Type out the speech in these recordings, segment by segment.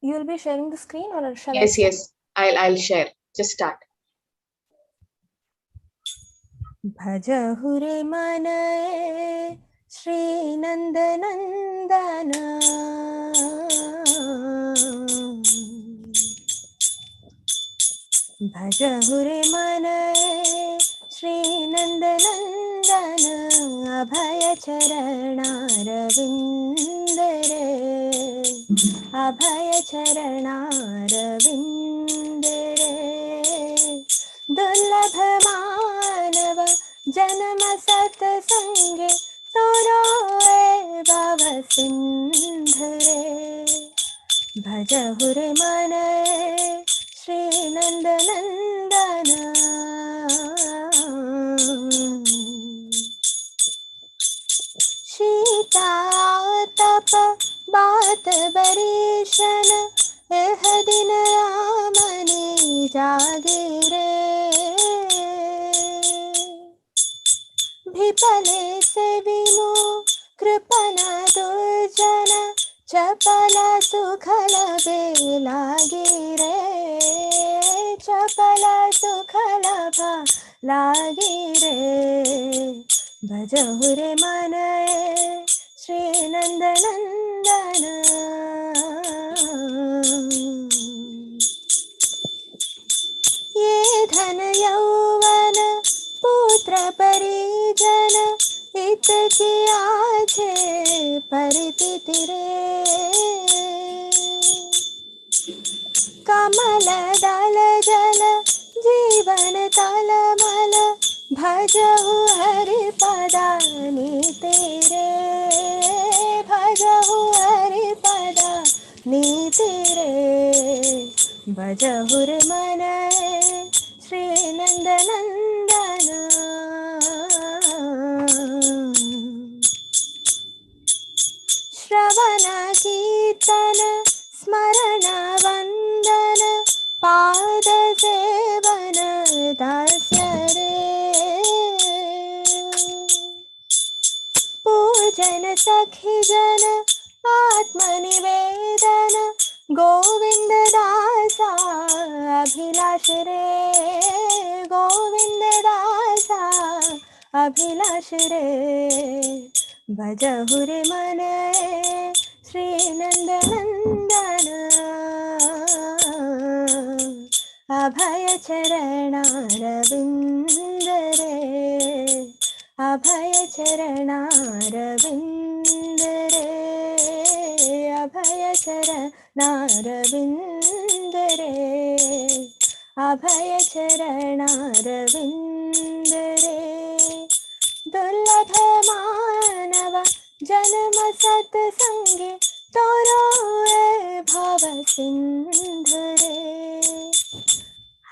You will be sharing the screen or shall Yes, I? yes. I'll share. Just start. Bhajahure manaye Shri Nandanandana Bhajahure manaye Shri Nandanandana Abhaya Charana Ravindare Abhaya Charana Ravindare Dullabha Manava Janama Satsange Toro Bhava Sindhare Bhajahure manaye Shri Nandanandana Shita Tapa Baat Barishan Eh Din Ramani Jagire Bhipale se vinu Kripana Durjana Chapala Sukhala Belagire Chapala Sukhala Belagire Bhajahure manaye Shri Nandanandana Ye dhana yauvana putra parijana इत की आछे परितिति रे कमल दल जल जीवन तल मल भजहु हरि पदानीति रे भजहु हरि पदानीति रे भजहुर मनाए श्री नंदनंदना श्रवण कीर्तन स्मरण वंदन पाद सेवन दास्य रे पूजन सखी जन आत्मनिवेदन गोविंद दासा अभिलाष रे गोविंद दासा अभिलाष रे भजहुरे मनाए श्री नंदनंदन अभय चरणारविंद रे अभय चरणारविंद रे अभय चरणारविंद रे अभय चरणारविंद रे दुर्लभ मानव जन्म सत्संगे तोरो भव सिंधु रे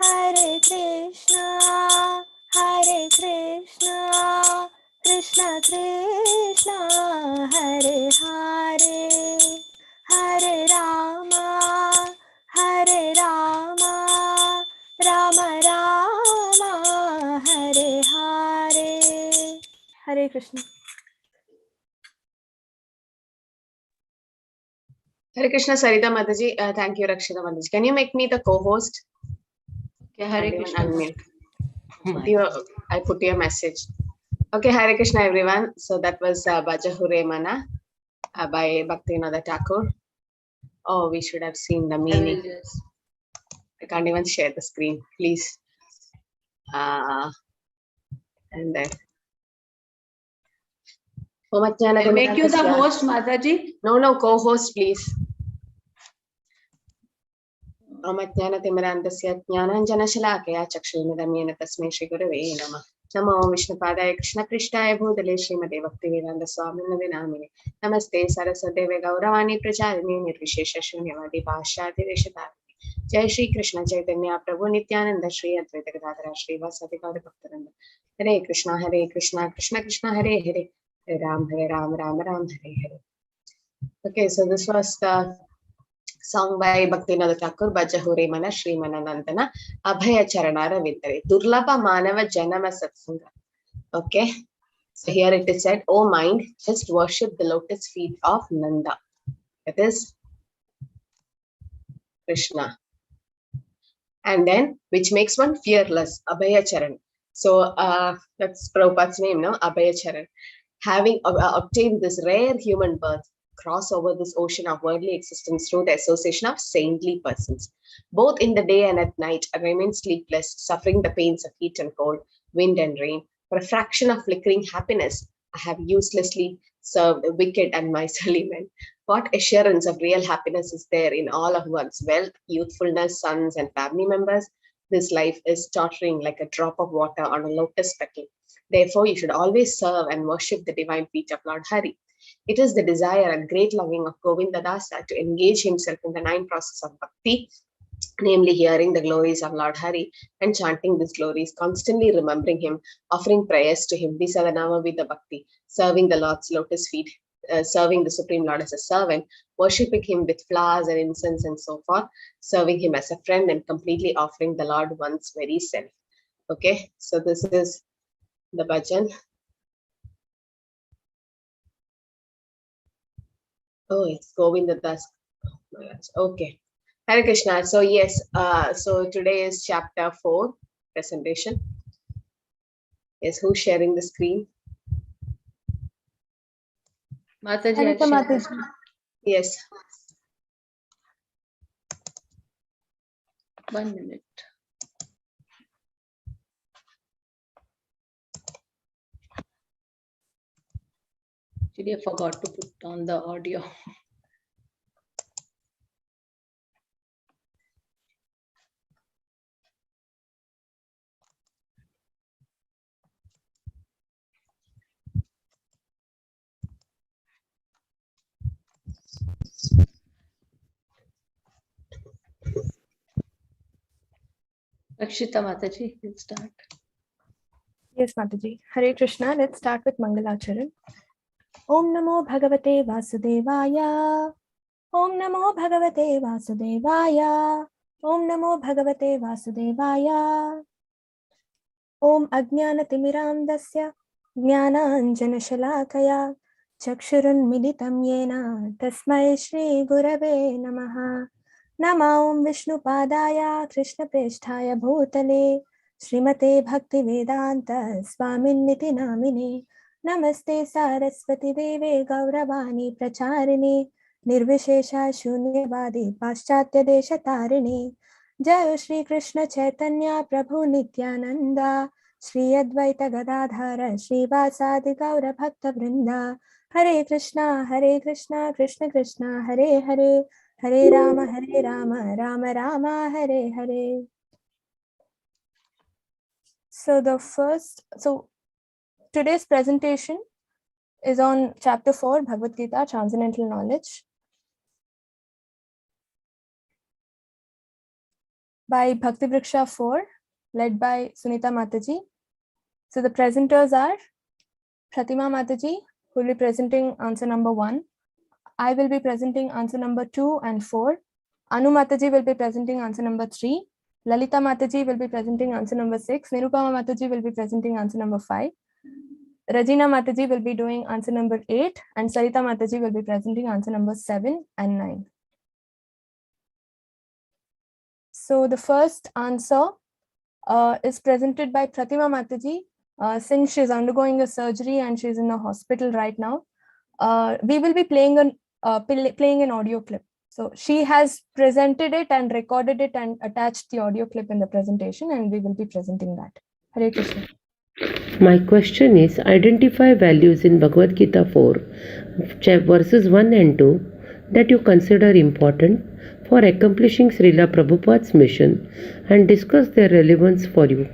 हरे Krishna Krishna Krishna Hare Hare Hare Rama Ram Rama Hare Hare Hare Krishna Hare Krishna, Sarita Mataji. Thank you, Rakshita Mataji. Can you make me the co-host? Okay, Hare Krishna. I put your message. Okay, Hare Krishna, everyone. So that was Bhajahure Mana by Bhaktivinoda Thakur. Oh, we should have seen the meaning. I can't even share the screen, please. And then. I'll make you the host, Mataji. No, co-host, please. Omatjnanatimirandasya jnananjanashalakaya chakshulmidamyena tasmai Shri Gurave Namah. Namo Vishnupadaya Krishna Krishnaya Bhutale Srimate Bhaktivedanta Swamine Namine. Namaste Saraswate Gauravani Pracharine Nirvishesha Shunyavadi Pashati Reshatari. Jai Shri Krishna Chaitanya Prabhu Nityananda Shri Advaita Gadadhara Shri Vasati Gaura Bhaktaranda. Hare Krishna Krishna Krishna Hare Hare Hare Ram Ram Hare Hare. Okay, so this was the song by Bhaktivinoda Thakur, Bhajahure Mana Shri Mananandana, Abhaya Charanara Vidare, Durlabha Manava Janama Satsanga. Okay, so here it is said, O mind, just worship the lotus feet of Nanda. That is Krishna. And then, which makes one fearless, Abhayacharan. So that's Prabhupada's name, no? Abhayacharan. Having obtained this rare human birth, cross over this ocean of worldly existence through the association of saintly persons. Both in the day and at night, I remain sleepless, suffering the pains of heat and cold, wind and rain. For a fraction of flickering happiness, I have uselessly served wicked and miserly men. What assurance of real happiness is there in all of one's wealth, youthfulness, sons, and family members? This life is tottering like a drop of water on a lotus petal. Therefore, you should always serve and worship the divine feet of Lord Hari. It is the desire and great longing of Govindadasa to engage himself in the 9 process of bhakti, namely hearing the glories of Lord Hari and chanting these glories, constantly remembering him, offering prayers to him, Visadanama Vida Bhakti, serving the Lord's lotus feet, serving the Supreme Lord as a servant, worshipping him with flowers and incense and so forth, serving him as a friend, and completely offering the Lord one's very self. Okay, so this is the bhajan. Oh, it's Govindadas. Okay. Hare Krishna. So yes, so today is chapter 4 presentation. Yes, who's sharing the screen? Mataji, Anita I'll share. Mataji. Yes. 1 minute. Actually, I forgot to put on the audio. Akshita Mataji, let's start. Yes, Mataji. Hare Krishna. Let's start with Mangalacharan. Om Namo Bhagavate Vasudevaya. Om Namo Bhagavate Vasudevaya. Om Namo Bhagavate Vasudevaya. Om Ajnana Timiram Dasya Jnana Shalakaya Chakshurun Militam Yena Tasmai Shri Gurave Namaha. Nama Om Vishnu Padaya Krishna Presthaya Bhutale Srimate Bhakti Vedanta Swamin Niti Namine. Namaste Saraswati Deve Gauravani Pracharini Nirvishesha Shunyavadi Paschatya Desha Tarini. Jai Shri Krishna Chaitanya Prabhu Nityananda Shri Advaita Gadadhara Shri Vasadi Gaura Bhakta Vrinda. Hare Krishna Krishna Krishna Hare Hare Hare Rama Rama Rama Hare Hare. So today's presentation is on chapter 4 Bhagavad-Gita, Transcendental Knowledge, by Bhakti Vriksha 4, led by Sunita Mataji. So the presenters are Pratima Mataji, who will be presenting answer number 1. I will be presenting answer number 2 and 4. Anu Mataji will be presenting answer number 3. Lalita Mataji will be presenting answer number 6. Nirupama Mataji will be presenting answer number 5. Rajina Mataji will be doing answer number 8. And Sarita Mataji will be presenting answer number 7 and 9. So the first answer is presented by Pratima Mataji. Since she's undergoing a surgery and she's in the hospital right now, we will be playing an audio clip. So she has presented it and recorded it and attached the audio clip in the presentation, and we will be presenting that. Hare Krishna. My question is, identify values in Bhagavad-Gita 4, verses 1 and 2 that you consider important for accomplishing Srila Prabhupada's mission and discuss their relevance for you.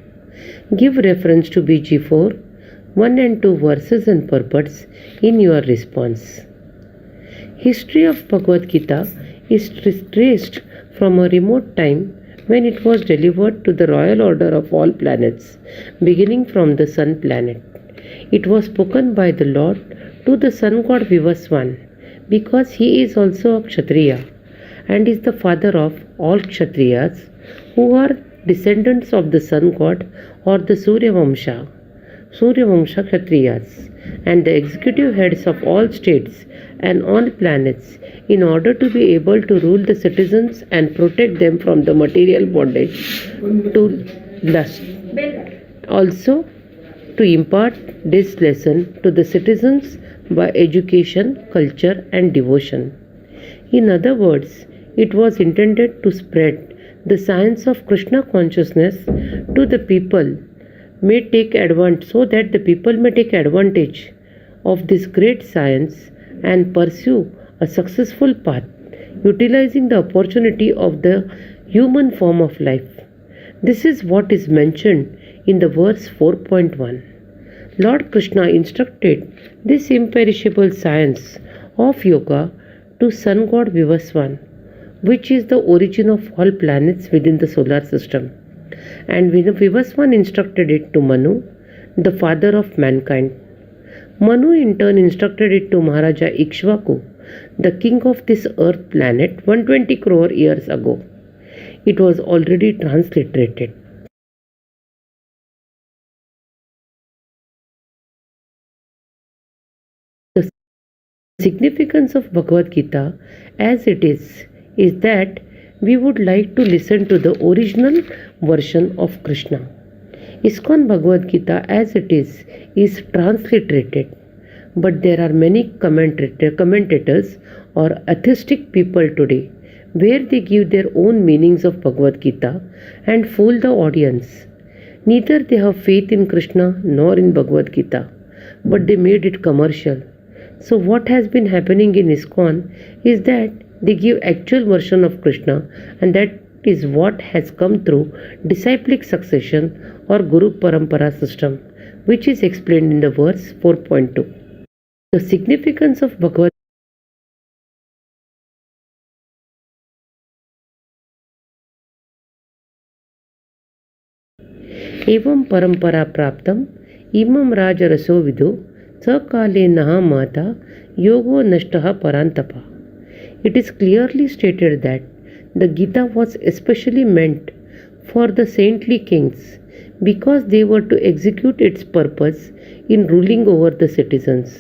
Give reference to BG4, 1 and 2 verses and purports in your response. History of Bhagavad-Gita is traced from a remote time when it was delivered to the royal order of all planets, beginning from the sun planet. It was spoken by the Lord to the sun god Vivasvan, because he is also a Kshatriya and is the father of all Kshatriyas, who are descendants of the sun god or the Surya Vamsha. Suryavamsha Kshatriyas, and the executive heads of all states and all planets in order to be able to rule the citizens and protect them from the material bondage to lust. Also, to impart this lesson to the citizens by education, culture, and devotion. In other words, it was intended to spread the science of Krishna consciousness to the people may take advantage so that the people may take advantage of this great science and pursue a successful path utilizing the opportunity of the human form of life. This is what is mentioned in the verse 4.1. Lord Krishna instructed this imperishable science of yoga to sun god Vivasvan, which is the origin of all planets within the solar system. And Vivasvan instructed it to Manu, the father of mankind. Manu in turn instructed it to Maharaja Ikshvaku, the king of this earth planet 120 crore years ago. It was already transliterated. The significance of Bhagavad-Gita as it is that we would like to listen to the original version of Krishna. ISKCON Bhagavad-Gita as it is transliterated, but there are many commentators or atheistic people today where they give their own meanings of Bhagavad-Gita and fool the audience. Neither they have faith in Krishna nor in Bhagavad-Gita, but they made it commercial. So what has been happening in ISKCON is that they give actual version of Krishna, and that is what has come through disciplic succession or Guru Parampara system, which is explained in the verse 4.2. The significance of Bhagavad एवं परंपरा प्राप्तम इमं राजरसो विदो सकले नहा माता योगो नष्टः परांतपा. It is clearly stated that the Gita was especially meant for the saintly kings because they were to execute its purpose in ruling over the citizens.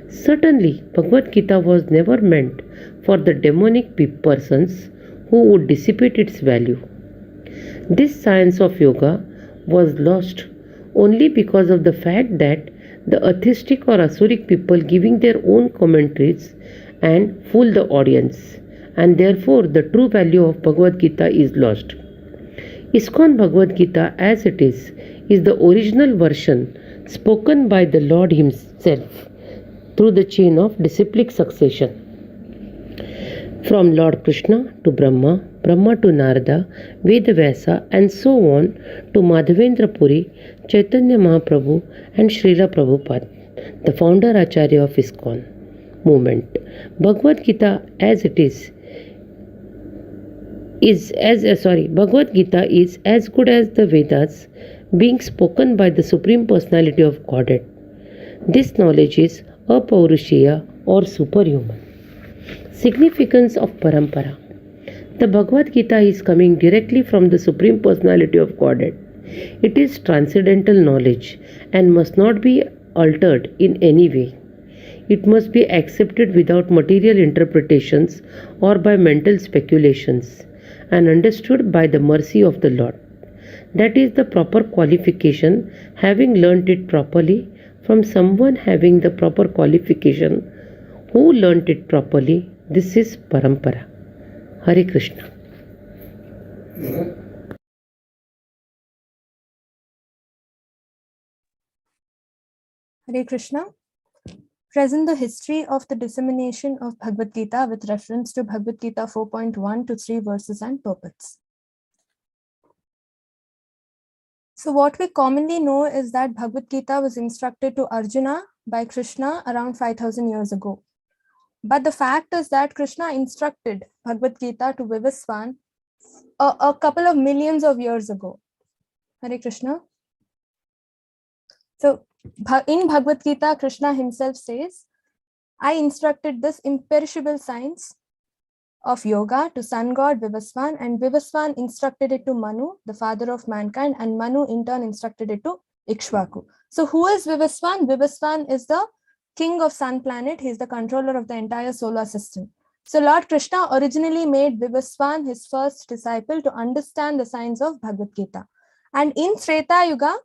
Certainly, Bhagavad Gita was never meant for the demonic persons who would dissipate its value. This science of yoga was lost only because of the fact that the atheistic or asuric people giving their own commentaries and fool the audience, and therefore the true value of Bhagavad Gita is lost. ISKCON Bhagavad Gita as it is the original version spoken by the Lord himself through the chain of disciplic succession. From Lord Krishna to Brahma, Brahma to Narada, Vedavyasa, and so on to Madhavendra Puri, Chaitanya Mahaprabhu, and Srila Prabhupada, the founder Acharya of ISKCON movement. Bhagavad Gita as it Bhagavad Gita is as good as the Vedas, being spoken by the Supreme Personality of Godhead. This knowledge is apaurushaya or superhuman. Significance of Parampara. The Bhagavad Gita is coming directly from the Supreme Personality of Godhead. It is transcendental knowledge and must not be altered in any way. It must be accepted without material interpretations or by mental speculations, and understood by the mercy of the Lord. That is the proper qualification, having learnt it properly from someone having the proper qualification, who learnt it properly. This is Parampara. Hare Krishna. Hare Krishna. Present the history of the dissemination of Bhagavad Gita with reference to Bhagavad Gita 4.1 to 3 verses and purports. So what we commonly know is that Bhagavad Gita was instructed to Arjuna by Krishna around 5,000 years ago. But the fact is that Krishna instructed Bhagavad Gita to Vivasvan a couple of millions of years ago. Hare Krishna. So in Bhagavad Gita, Krishna himself says, I instructed this imperishable science of yoga to sun god Vivasvan, and Vivasvan instructed it to Manu, the father of mankind, and Manu in turn instructed it to Ikshvaku. So who is Vivasvan? Vivasvan is the king of sun planet. He is the controller of the entire solar system. So Lord Krishna originally made Vivasvan his first disciple to understand the science of Bhagavad Gita. And in Treta Yuga,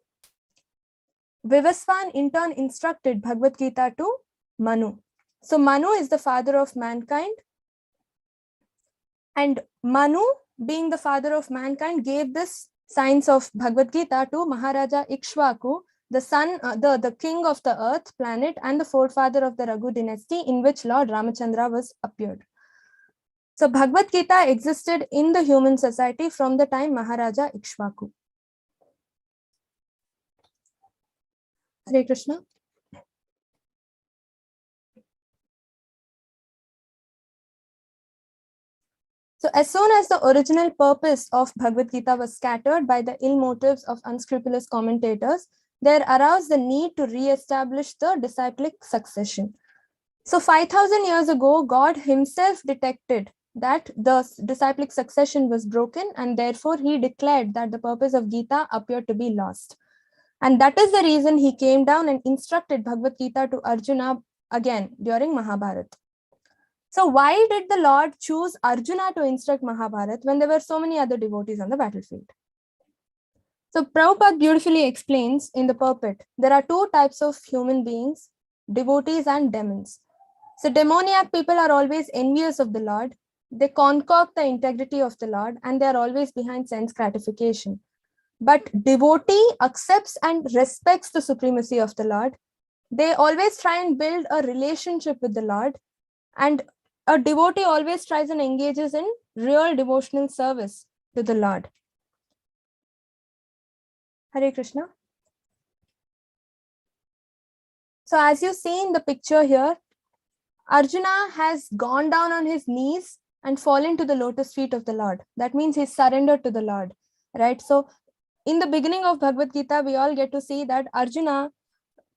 Vivasvan in turn instructed Bhagavad Gita to Manu. So Manu is the father of mankind. And Manu, being the father of mankind, gave this science of Bhagavad Gita to Maharaja Ikshvaku, the son, the king of the earth planet and the forefather of the Raghu dynasty, in which Lord Ramachandra was appeared. So Bhagavad Gita existed in the human society from the time Maharaja Ikshvaku. Hare Krishna. So as soon as the original purpose of Bhagavad Gita was scattered by the ill motives of unscrupulous commentators, there arose the need to re-establish the disciplic succession. So 5,000 years ago, God himself detected that the disciplic succession was broken, and therefore he declared that the purpose of Gita appeared to be lost. And that is the reason he came down and instructed Bhagavad Gita to Arjuna again during Mahabharata. So why did the Lord choose Arjuna to instruct Mahabharata when there were so many other devotees on the battlefield? So Prabhupada beautifully explains in the purport, there are two types of human beings, devotees and demons. So demoniac people are always envious of the Lord. They concoct the integrity of the Lord and they are always behind sense gratification. But devotee accepts and respects the supremacy of the Lord. They always try and build a relationship with the Lord, and a devotee always tries and engages in real devotional service to the Lord. Hare Krishna. So as you see in the picture here, Arjuna has gone down on his knees and fallen to the lotus feet of the Lord. That means he's surrendered to the Lord, right? So in the beginning of Bhagavad Gita, we all get to see that Arjuna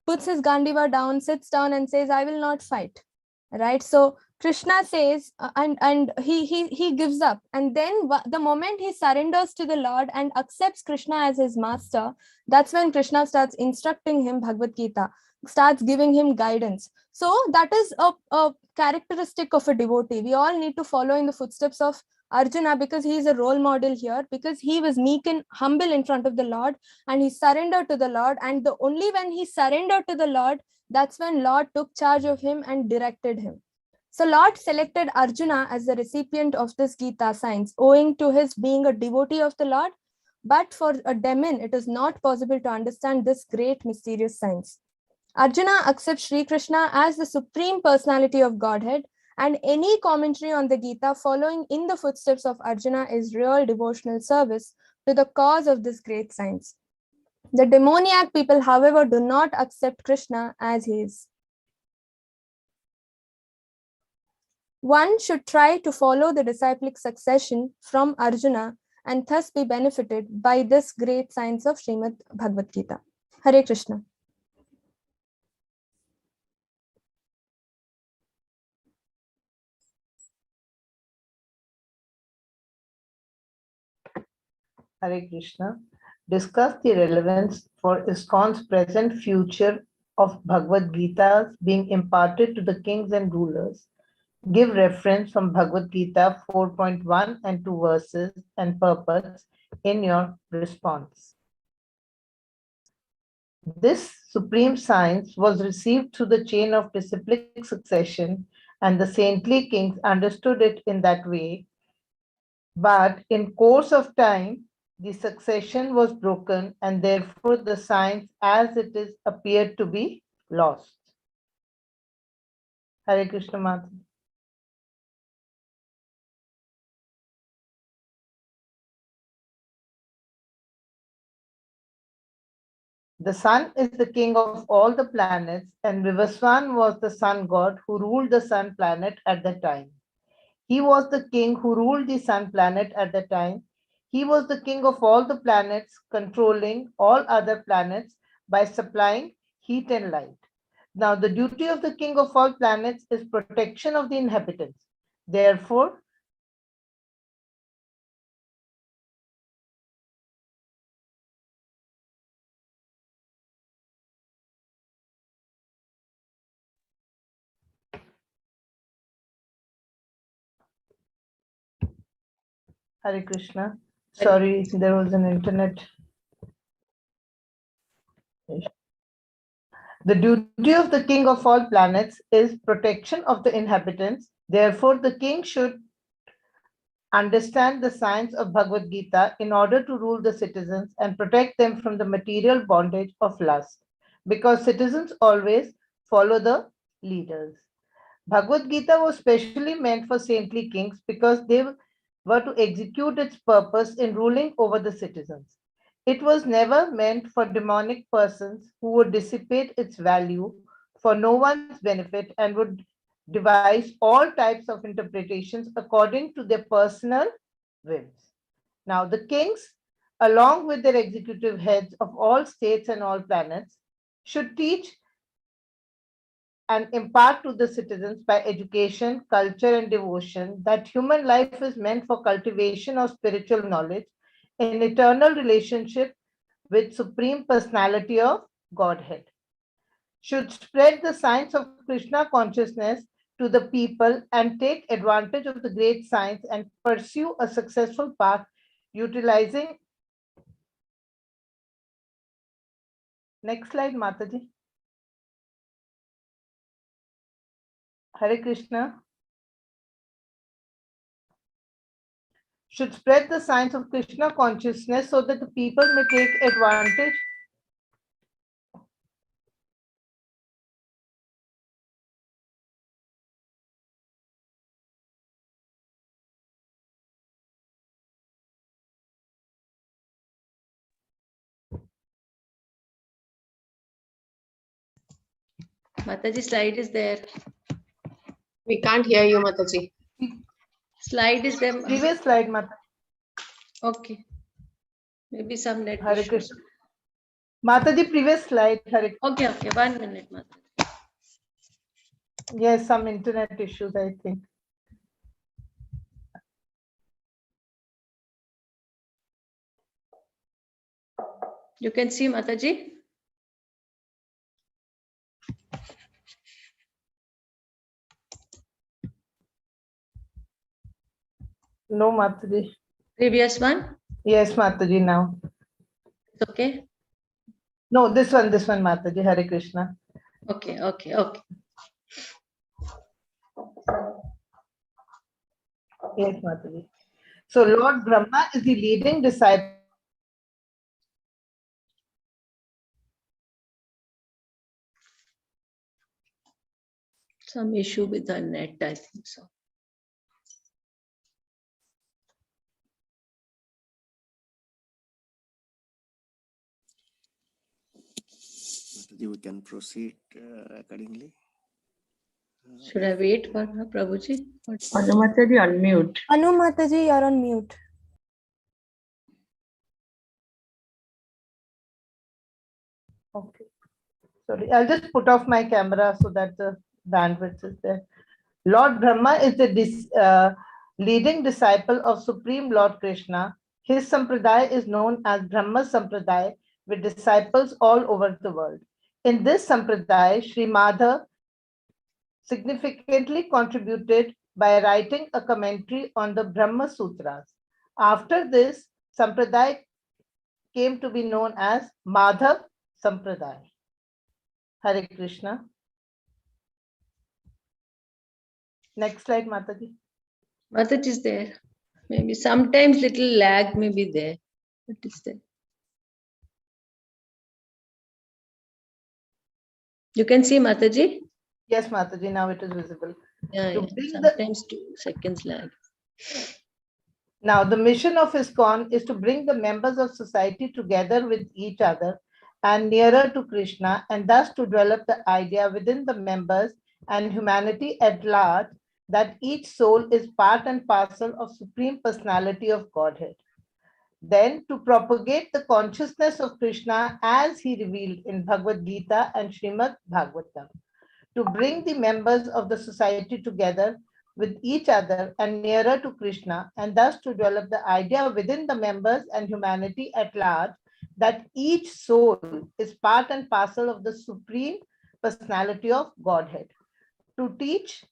puts his Gandiva down, sits down and says, I will not fight, right? So Krishna says, and he gives up. And then the moment he surrenders to the Lord and accepts Krishna as his master, that's when Krishna starts instructing him Bhagavad Gita, starts giving him guidance. So that is a characteristic of a devotee. We all need to follow in the footsteps of Arjuna, because he is a role model here, because he was meek and humble in front of the Lord and he surrendered to the Lord. And only when he surrendered to the Lord, that's when Lord took charge of him and directed him. So Lord selected Arjuna as the recipient of this Gita science, owing to his being a devotee of the Lord. But for a demon, it is not possible to understand this great mysterious science. Arjuna accepts Sri Krishna as the supreme personality of Godhead, and any commentary on the Gita following in the footsteps of Arjuna is real devotional service to the cause of this great science. The demoniac people, however, do not accept Krishna as he is. One should try to follow the disciplic succession from Arjuna and thus be benefited by this great science of Srimad Bhagavad Gita. Hare Krishna. Hare Krishna. Discuss the relevance for ISKCON's present future of Bhagavad Gita being imparted to the kings and rulers. Give reference from Bhagavad Gita 4.1 and 2 verses and purpose in your response. This supreme science was received through the chain of disciplic succession, and the saintly kings understood it in that way. But in course of time, the succession was broken, and therefore the science as it is appeared to be lost. Hare Krishna Mata. The sun is the king of all the planets, and Vivasvan was the sun god who ruled the sun planet at the time. He was the king who ruled the sun planet at the time. He was the king of all the planets, controlling all other planets by supplying heat and light. Now, the duty of the king of all planets is protection of the inhabitants. Therefore, Hare Krishna. Sorry, there was an internet issue. The duty of the king of all planets is protection of the inhabitants. Therefore, the king should understand the science of Bhagavad-Gita in order to rule the citizens and protect them from the material bondage of lust, because citizens always follow the leaders. Bhagavad-Gita was specially meant for saintly kings because they were to execute its purpose in ruling over the citizens. It was never meant for demonic persons who would dissipate its value for no one's benefit and would devise all types of interpretations according to their personal whims. Now, the kings, along with their executive heads of all states and all planets, should teach and impart to the citizens by education, culture, and devotion that human life is meant for cultivation of spiritual knowledge in eternal relationship with Supreme Personality of Godhead. Should spread the science of Krishna consciousness to the people and take advantage of the great science and pursue a successful path utilizing. Next slide, Mataji. Hare Krishna. Should spread the science of Krishna consciousness so that the people may take advantage. Mataji, slide is there. We can't hear you, Mataji. Slide is there. Previous slide, Mataji. Okay. Maybe some net Hare issues. Krishna. Mataji, previous slide. Hare. Okay, 1 minute, Mataji. Yes, some internet issues, I think. You can see, Mataji. No, Mataji. Previous one. Yes, Mataji, now. It's okay. No, this one, Mataji. Hare Krishna. Okay. Yes, Mataji. So Lord Brahma is the leading disciple. Some issue with the net, I think so. We can proceed accordingly. Should I wait for her, Prabhuji? Anumataji, unmute. Anu Mataji, you're on mute. Okay. Sorry, I'll just put off my camera so that the bandwidth is there. Lord Brahma is the leading disciple of Supreme Lord Krishna. His sampradaya is known as Brahma Sampradaya, with disciples all over the world. In this sampradaya, Sri Madhav significantly contributed by writing a commentary on the Brahma Sutras. After this, sampradaya came to be known as Madhav Sampradaya. Hare Krishna. Next slide, Mataji. Mataji is there. Maybe sometimes little lag may be there. What is there? You can see, Mataji? Yes, Mataji, now it is visible. Yeah. bring Sometimes 2 seconds lag. Now, the mission of ISKCON is to bring the members of society together with each other and nearer to Krishna, and thus to develop the idea within the members and humanity at large that each soul is part and parcel of Supreme Personality of Godhead. Then, to propagate the consciousness of Krishna as he revealed in Bhagavad-Gita and Srimad Bhagavatam, to bring the members of the society together with each other and nearer to Krishna, and thus to develop the idea within the members and humanity at large that each soul is part and parcel of the Supreme Personality of Godhead, to teach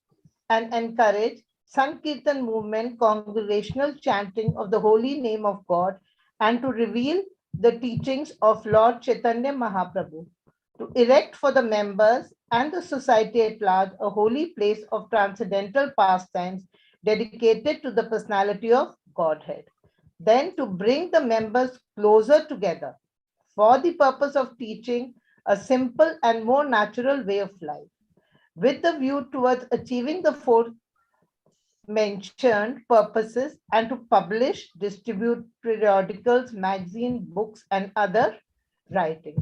and encourage Sankirtan movement, congregational chanting of the holy name of God, and to reveal the teachings of Lord Chaitanya Mahaprabhu, to erect for the members and the society at large a holy place of transcendental pastimes dedicated to the personality of Godhead. Then to bring the members closer together for the purpose of teaching a simple and more natural way of life, with the view towards achieving the four mentioned purposes, and to publish, distribute periodicals, magazine, books, and other writing.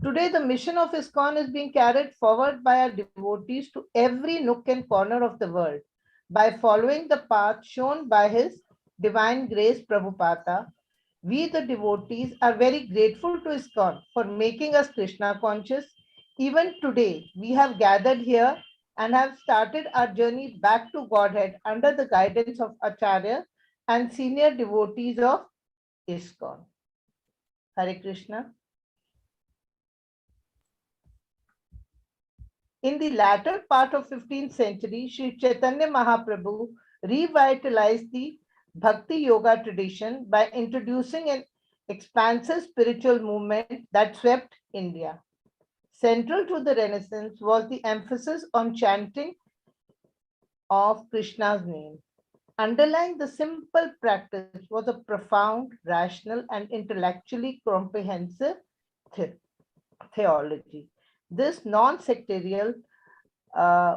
Today, the mission of ISKCON is being carried forward by our devotees to every nook and corner of the world by following the path shown by His Divine Grace Prabhupada. We, the devotees, are very grateful to ISKCON for making us Krishna conscious. Even today, we have gathered here and have started our journey back to Godhead under the guidance of Acharya and senior devotees of ISKCON. Hare Krishna. In the latter part of 15th century, Sri Chaitanya Mahaprabhu revitalized the Bhakti Yoga tradition by introducing an expansive spiritual movement that swept India. Central to the Renaissance was the emphasis on chanting of Krishna's name. Underlying the simple practice was a profound, rational, and intellectually comprehensive theology. This non-sectarial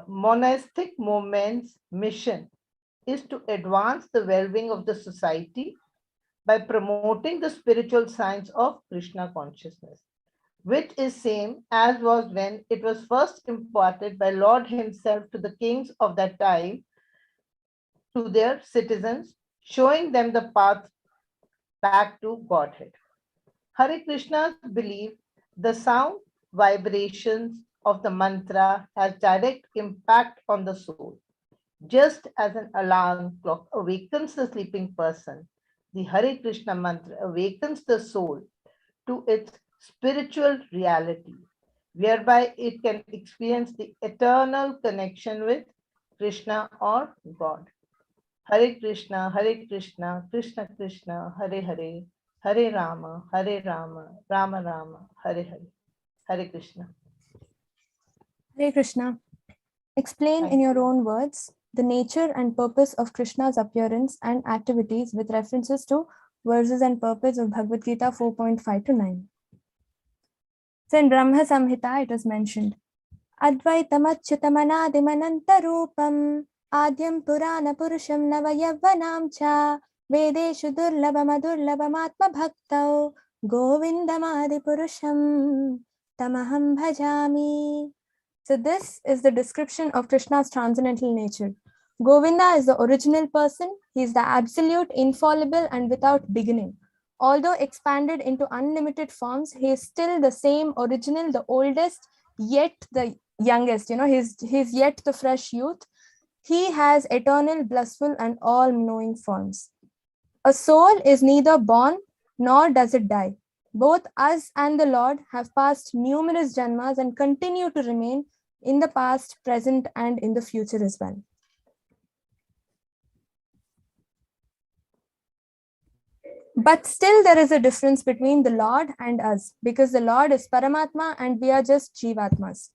monastic movement's mission is to advance the well-being of the society by promoting the spiritual science of Krishna consciousness, which is same as was when it was first imparted by Lord himself to the kings of that time, to their citizens, showing them the path back to Godhead. Hare Krishna's believe the sound vibrations of the mantra has direct impact on the soul. Just as an alarm clock awakens the sleeping person, the Hare Krishna mantra awakens the soul to its spiritual reality, whereby it can experience the eternal connection with Krishna or God. Hare Krishna, Krishna Krishna, Hare Hare, Hare Rama, Rama Rama, Hare Hare. Hare Krishna. Hare Krishna. Explain in your own words the nature and purpose of Krishna's appearance and activities with references to verses and purpose of Bhagavad-Gita 4.5 to 9. So in Brahma Samhita it is mentioned, Advaitam Achyutamanadimanantarupam Adyam Purana Purusham Navayavvanam Cha Vedeshu Durlabam Adurlabam Atma Bhaktau Govindamadi Purusham Tamaham Bhajami. So this is the description of Krishna's transcendental nature. Govinda is the original person. He is the absolute, infallible, and without beginning. Although expanded into unlimited forms, he is still the same original, the oldest, yet the youngest. He's yet the fresh youth. He has eternal, blissful, and all-knowing forms. A soul is neither born nor does it die. Both us and the Lord have passed numerous janmas and continue to remain in the past, present, and in the future as well. But still there is a difference between the Lord and us, because the Lord is Paramatma and we are just Jivatmas.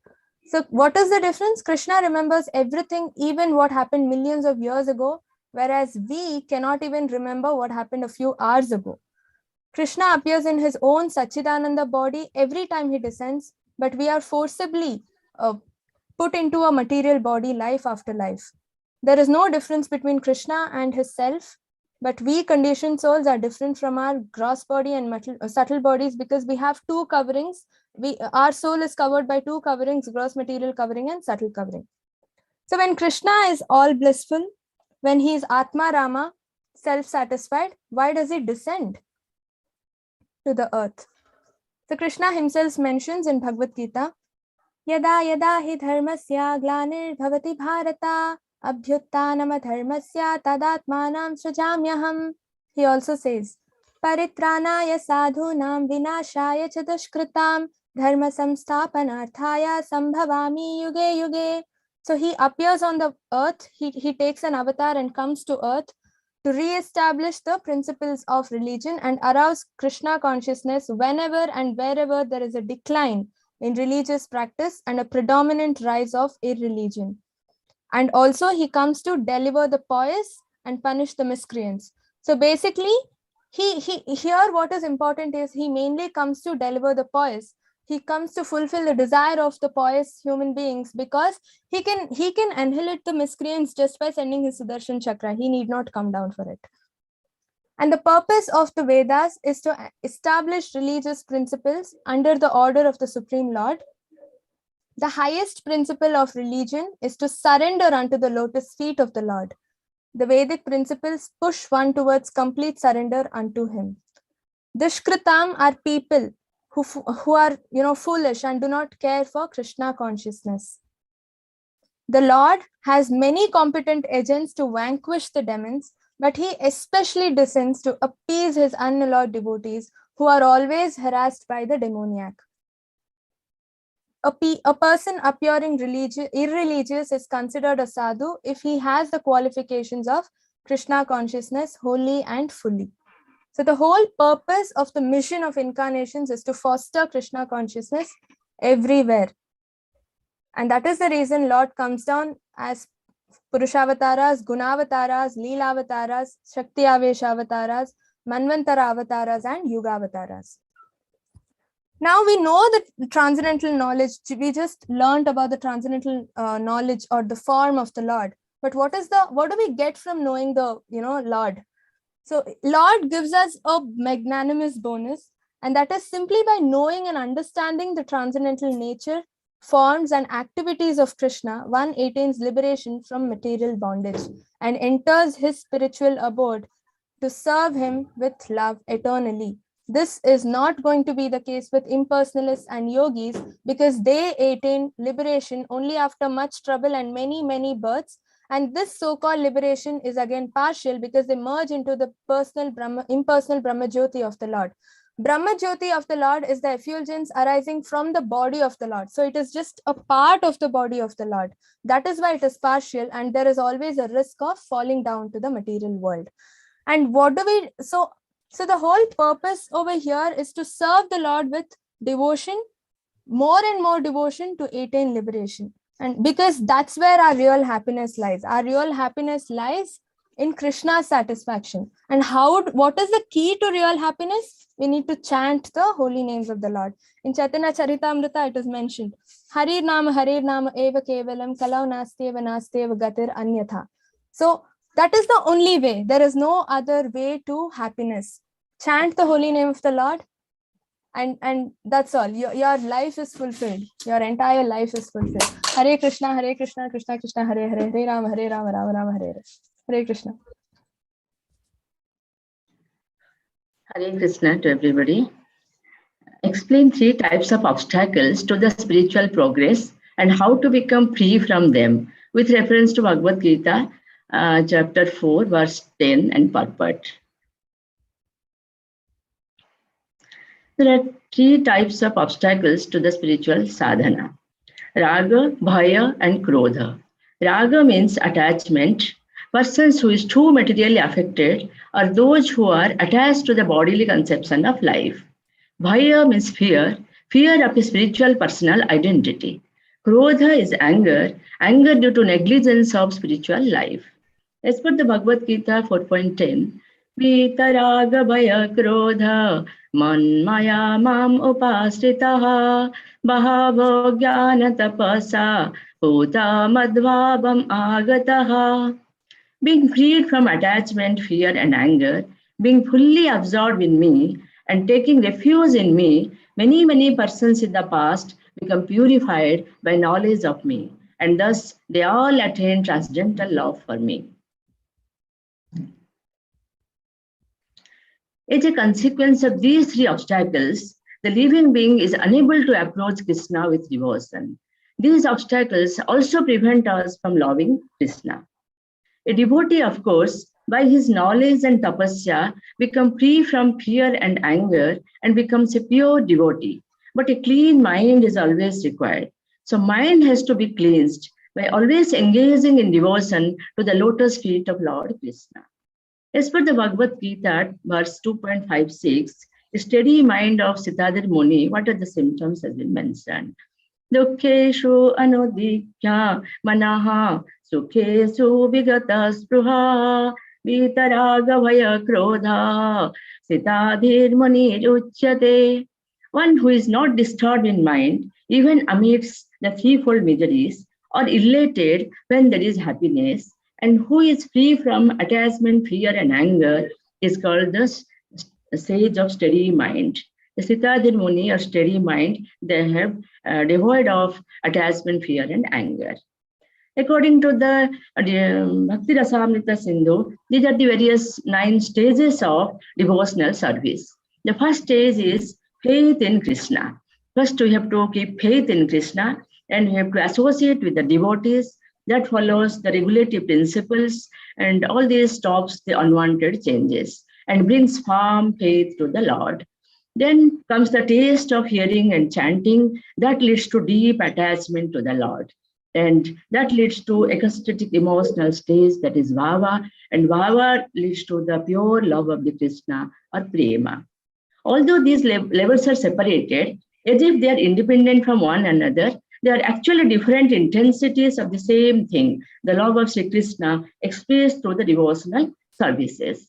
So what is the difference? Krishna remembers everything, even what happened millions of years ago, whereas we cannot even remember what happened a few hours ago. Krishna appears in his own Sachidananda body every time he descends, but we are forcibly put into a material body life after life. There is no difference between Krishna and his self, but we conditioned souls are different from our gross body and subtle bodies because we have two coverings. Our soul is covered by two coverings, gross material covering and subtle covering. So when Krishna is all blissful, when he is Atma Rama, self-satisfied, why does he descend to the earth? So Krishna himself mentions in Bhagavad-Gita, Yada yada hi dharmasya glanir bhavati bharata abhyuttanam dharmasya tadatmanam srajamyaham. He also says, Paritranaya sadhunam vinashaya cha dushkritam dharma samsthapanarthaya sambhavami yuge yuge. So he appears on the earth, he takes an avatar and comes to earth to re-establish the principles of religion and arouse Krishna consciousness whenever and wherever there is a decline in religious practice and a predominant rise of irreligion. And also he comes to deliver the pious and punish the miscreants. So basically, here what is important is he mainly comes to deliver the pious. He comes to fulfill the desire of the pious human beings, because he can annihilate the miscreants just by sending his Sudarshan Chakra. He need not come down for it. And the purpose of the Vedas is to establish religious principles under the order of the Supreme Lord. The highest principle of religion is to surrender unto the lotus feet of the Lord. The Vedic principles push one towards complete surrender unto him. Dushkritam are people who are foolish and do not care for Krishna consciousness. The Lord has many competent agents to vanquish the demons, but he especially descends to appease his unalloyed devotees who are always harassed by the demoniac. A person appearing irreligious is considered a sadhu if he has the qualifications of Krishna consciousness wholly and fully. So the whole purpose of the mission of incarnations is to foster Krishna consciousness everywhere. And that is the reason Lord comes down as Purushavataras, Gunavataras, Leelavataras, Shakti Aveshavataras, Manvantara Avataras, and Yugavataras. Now we know the transcendental knowledge. We just learned about the transcendental knowledge or the form of the Lord. But what do we get from knowing the Lord? So Lord gives us a magnanimous bonus, and that is simply by knowing and understanding the transcendental nature, forms, and activities of Krishna, one attains liberation from material bondage and enters his spiritual abode to serve him with love eternally. This is not going to be the case with impersonalists and yogis, because they attain liberation only after much trouble and many, many births. And this so-called liberation is again partial, because they merge into the impersonal Brahma Jyoti of the Lord. Brahma Jyoti of the Lord is the effulgence arising from the body of the Lord. So it is just a part of the body of the Lord. That is why it is partial, and there is always a risk of falling down to the material world. And so the whole purpose over here is to serve the Lord with devotion, more and more devotion, to attain liberation. And because that's where our real happiness lies. Our real happiness lies in Krishna's satisfaction. And what is the key to real happiness? We need to chant the holy names of the Lord. In Chaitanya Charitamrita, it is mentioned, Harir Nama Eva Kevalam Kalau Nasteva Nasteva Gatir Anyatha. So that is the only way. There is no other way to happiness. Chant the holy name of the Lord, and that's all. Your life is fulfilled. Your entire life is fulfilled. Hare Krishna, Krishna Krishna, Hare Hare, Hare Rama, Rama Rama, Hare Hare. Hare Krishna. Hare Krishna to everybody. Explain 3 types of obstacles to the spiritual progress and how to become free from them, with reference to Bhagavad-Gita, chapter 4, verse 10 and purport. There are 3 types of obstacles to the spiritual sadhana: Raga, Bhaya, and Krodha. Raga means attachment. Persons who is too materially affected are those who are attached to the bodily conception of life. Bhaya means fear of a spiritual personal identity. Krodha is anger due to negligence of spiritual life. As per the Bhagavad-Gita 4.10, Vitaraga Bhaya Krodha Manmaya Mam Upasritaha Bahavo Jnana Tapasa Uta Madhvavam Agataha. Being freed from attachment, fear, and anger, being fully absorbed in me, and taking refuge in me, many persons in the past become purified by knowledge of me, and thus they all attain transcendental love for me. As a consequence of these 3 obstacles, the living being is unable to approach Krishna with devotion. These obstacles also prevent us from loving Krishna. A devotee, of course, by his knowledge and tapasya, becomes free from fear and anger and becomes a pure devotee. But a clean mind is always required. So mind has to be cleansed by always engaging in devotion to the lotus feet of Lord Krishna. As per the Bhagavad-Gita, verse 2.56, the steady mind of Sitadhar Muni, what are the symptoms has been mentioned? Dukkeshu anudikya manaha sukhesu vigata spruha vitaraga vaya krodha Sitadhir Muni uchyate. One who is not disturbed in mind, even amidst the threefold miseries, or elated when there is happiness, and who is free from attachment, fear, and anger, is called the sage of steady mind. The Sitadhir Muni or steady mind, they have devoid of attachment, fear, and anger. According to the Bhakti Rasamrita Sindhu, these are the various 9 stages of devotional service. The first stage is faith in Krishna. First, we have to keep faith in Krishna and we have to associate with the devotees. That follows the regulative principles, and all this stops the unwanted changes and brings firm faith to the Lord. Then comes the taste of hearing and chanting that leads to deep attachment to the Lord. And that leads to ecstatic emotional stage, that is Bhava, and Bhava leads to the pure love of the Krishna or Prema. Although these levels are separated, as if they are independent from one another, they are actually different intensities of the same thing, the love of Sri Krishna expressed through the devotional services.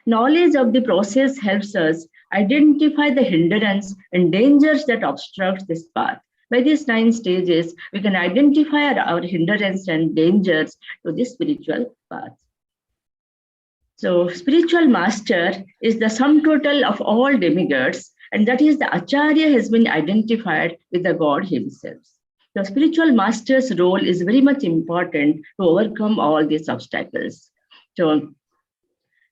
Knowledge of the process helps us identify the hindrance and dangers that obstruct this path. By these 9 stages, we can identify our hindrance and dangers to the spiritual path. So, spiritual master is the sum total of all demigods, and that is the Acharya has been identified with the God himself. The spiritual master's role is very much important to overcome all these obstacles. So,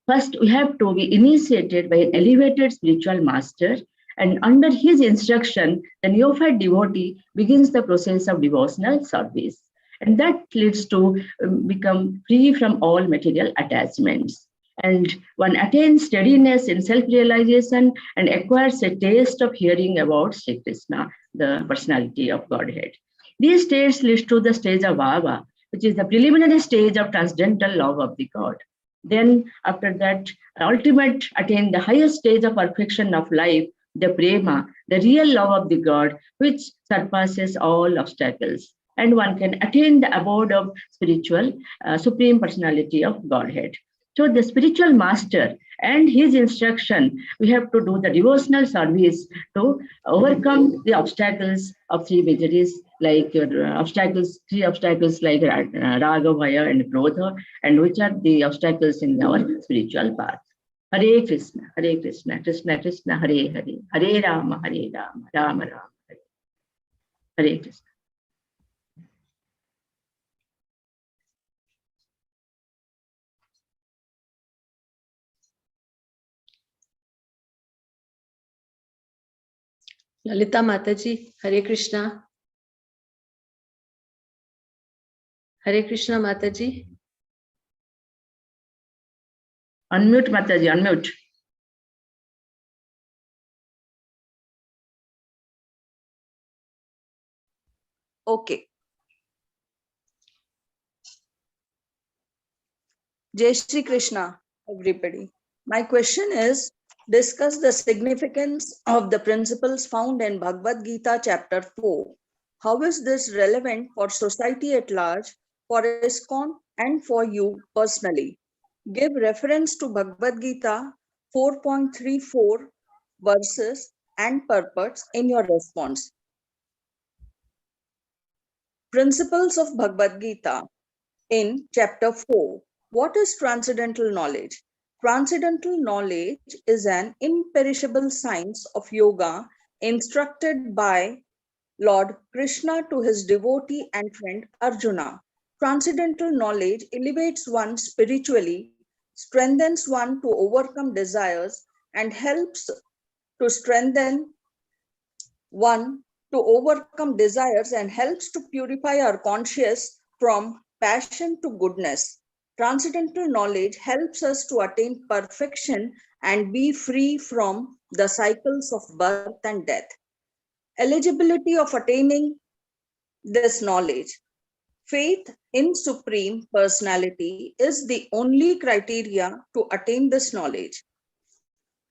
first, we have to be initiated by an elevated spiritual master, and under his instruction, the neophyte devotee begins the process of devotional service. And that leads to become free from all material attachments. And one attains steadiness in self-realization and acquires a taste of hearing about Sri Krishna, the personality of Godhead. These states lead to the stage of Bhava, which is the preliminary stage of transcendental love of the God. Then after that, ultimate attain the highest stage of perfection of life, the Prema, the real love of the God, which surpasses all obstacles. And one can attain the abode of spiritual, supreme personality of Godhead. So the spiritual master and his instruction, we have to do the devotional service to overcome the obstacles of 3 miseries, like 3 obstacles like Raga, Bhaya, and Krodha, and which are the obstacles in our spiritual path. Hare Krishna, Krishna Krishna, Hare Hare, Hare Rama, Rama Rama, Hare. Hare Krishna. Lalita Mataji, Hare Krishna. Hare Krishna Mataji. Unmute Mataji, unmute. Okay. Jai Shri Krishna, everybody. My question is, discuss the significance of the principles found in Bhagavad-Gita chapter 4. How is this relevant for society at large, for ISKCON, and for you personally? Give reference to Bhagavad-Gita 4.34 verses and purports in your response. Principles of Bhagavad-Gita in chapter 4. What is transcendental knowledge? Transcendental knowledge is an imperishable science of yoga instructed by Lord Krishna to his devotee and friend Arjuna. Transcendental knowledge elevates one spiritually, strengthens one to overcome desires, and helps to strengthen one to overcome desires and helps to purify our conscience from passion to goodness. Transcendental knowledge helps us to attain perfection and be free from the cycles of birth and death. Eligibility of attaining this knowledge. Faith in Supreme Personality is the only criteria to attain this knowledge.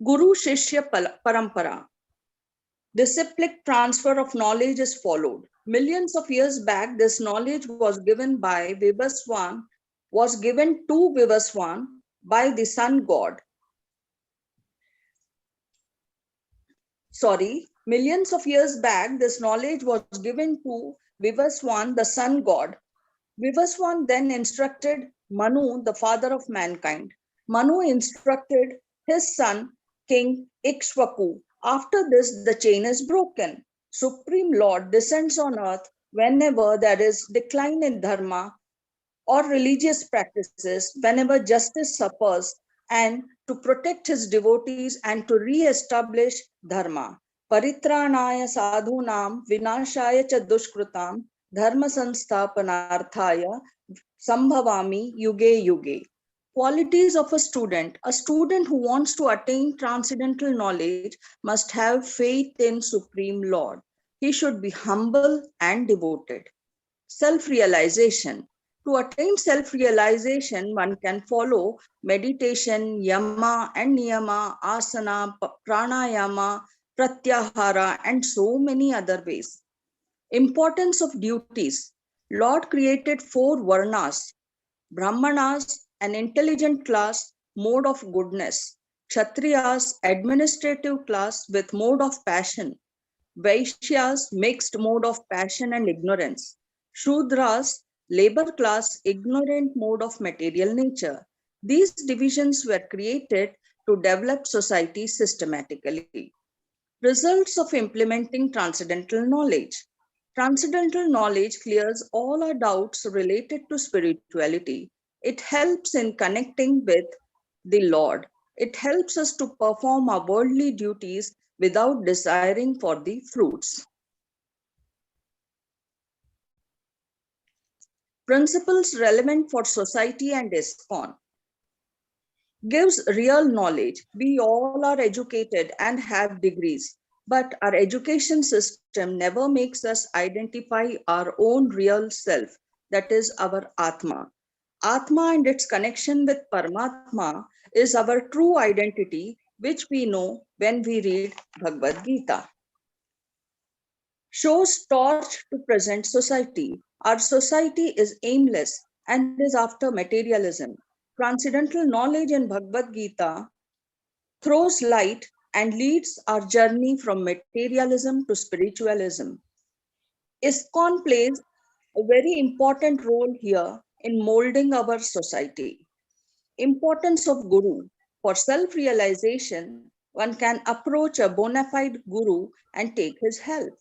Guru Shishya Parampara. Disciplic transfer of knowledge is followed. Millions of years back, this knowledge was given to Vivasvan by the sun god. Millions of years back, this knowledge was given to Vivasvan, the sun god. Vivasvan then instructed Manu, the father of mankind. Manu instructed his son, King Ikshvaku. After this, the chain is broken. Supreme Lord descends on earth whenever there is decline in dharma or religious practices, whenever justice suffers, and to protect his devotees and to re-establish dharma. Paritranaya sadhunam vinashaya cha dushkrutam dharma sansthapanarthaya sambhavami yuge yuge. Qualities of a student. A student who wants to attain transcendental knowledge must have faith in Supreme Lord. He should be humble and devoted. Self-realization. To attain self-realization, one can follow meditation, yama and niyama, asana, pranayama, pratyahara, and so many other ways. Importance of duties. Lord created 4 varnas: Brahmanas, an intelligent class, mode of goodness; Kshatriyas, administrative class with mode of passion; Vaishyas, mixed mode of passion and ignorance; Shudras, labor class, ignorant mode of material nature. These divisions were created to develop society systematically. Results of implementing transcendental knowledge. Transcendental knowledge clears all our doubts related to spirituality. It helps in connecting with the Lord. It helps us to perform our worldly duties without desiring for the fruits. Principles relevant for society and ISKCON. Gives real knowledge. We all are educated and have degrees, but our education system never makes us identify our own real self, that is our Atma. Atma and its connection with Paramatma is our true identity, which we know when we read Bhagavad-Gita. Shows torch to present society. Our society is aimless and is after materialism. Transcendental knowledge in Bhagavad-Gita throws light and leads our journey from materialism to spiritualism. ISKCON plays a very important role here in molding our society. Importance of Guru. For self-realization, one can approach a bona fide Guru and take his help.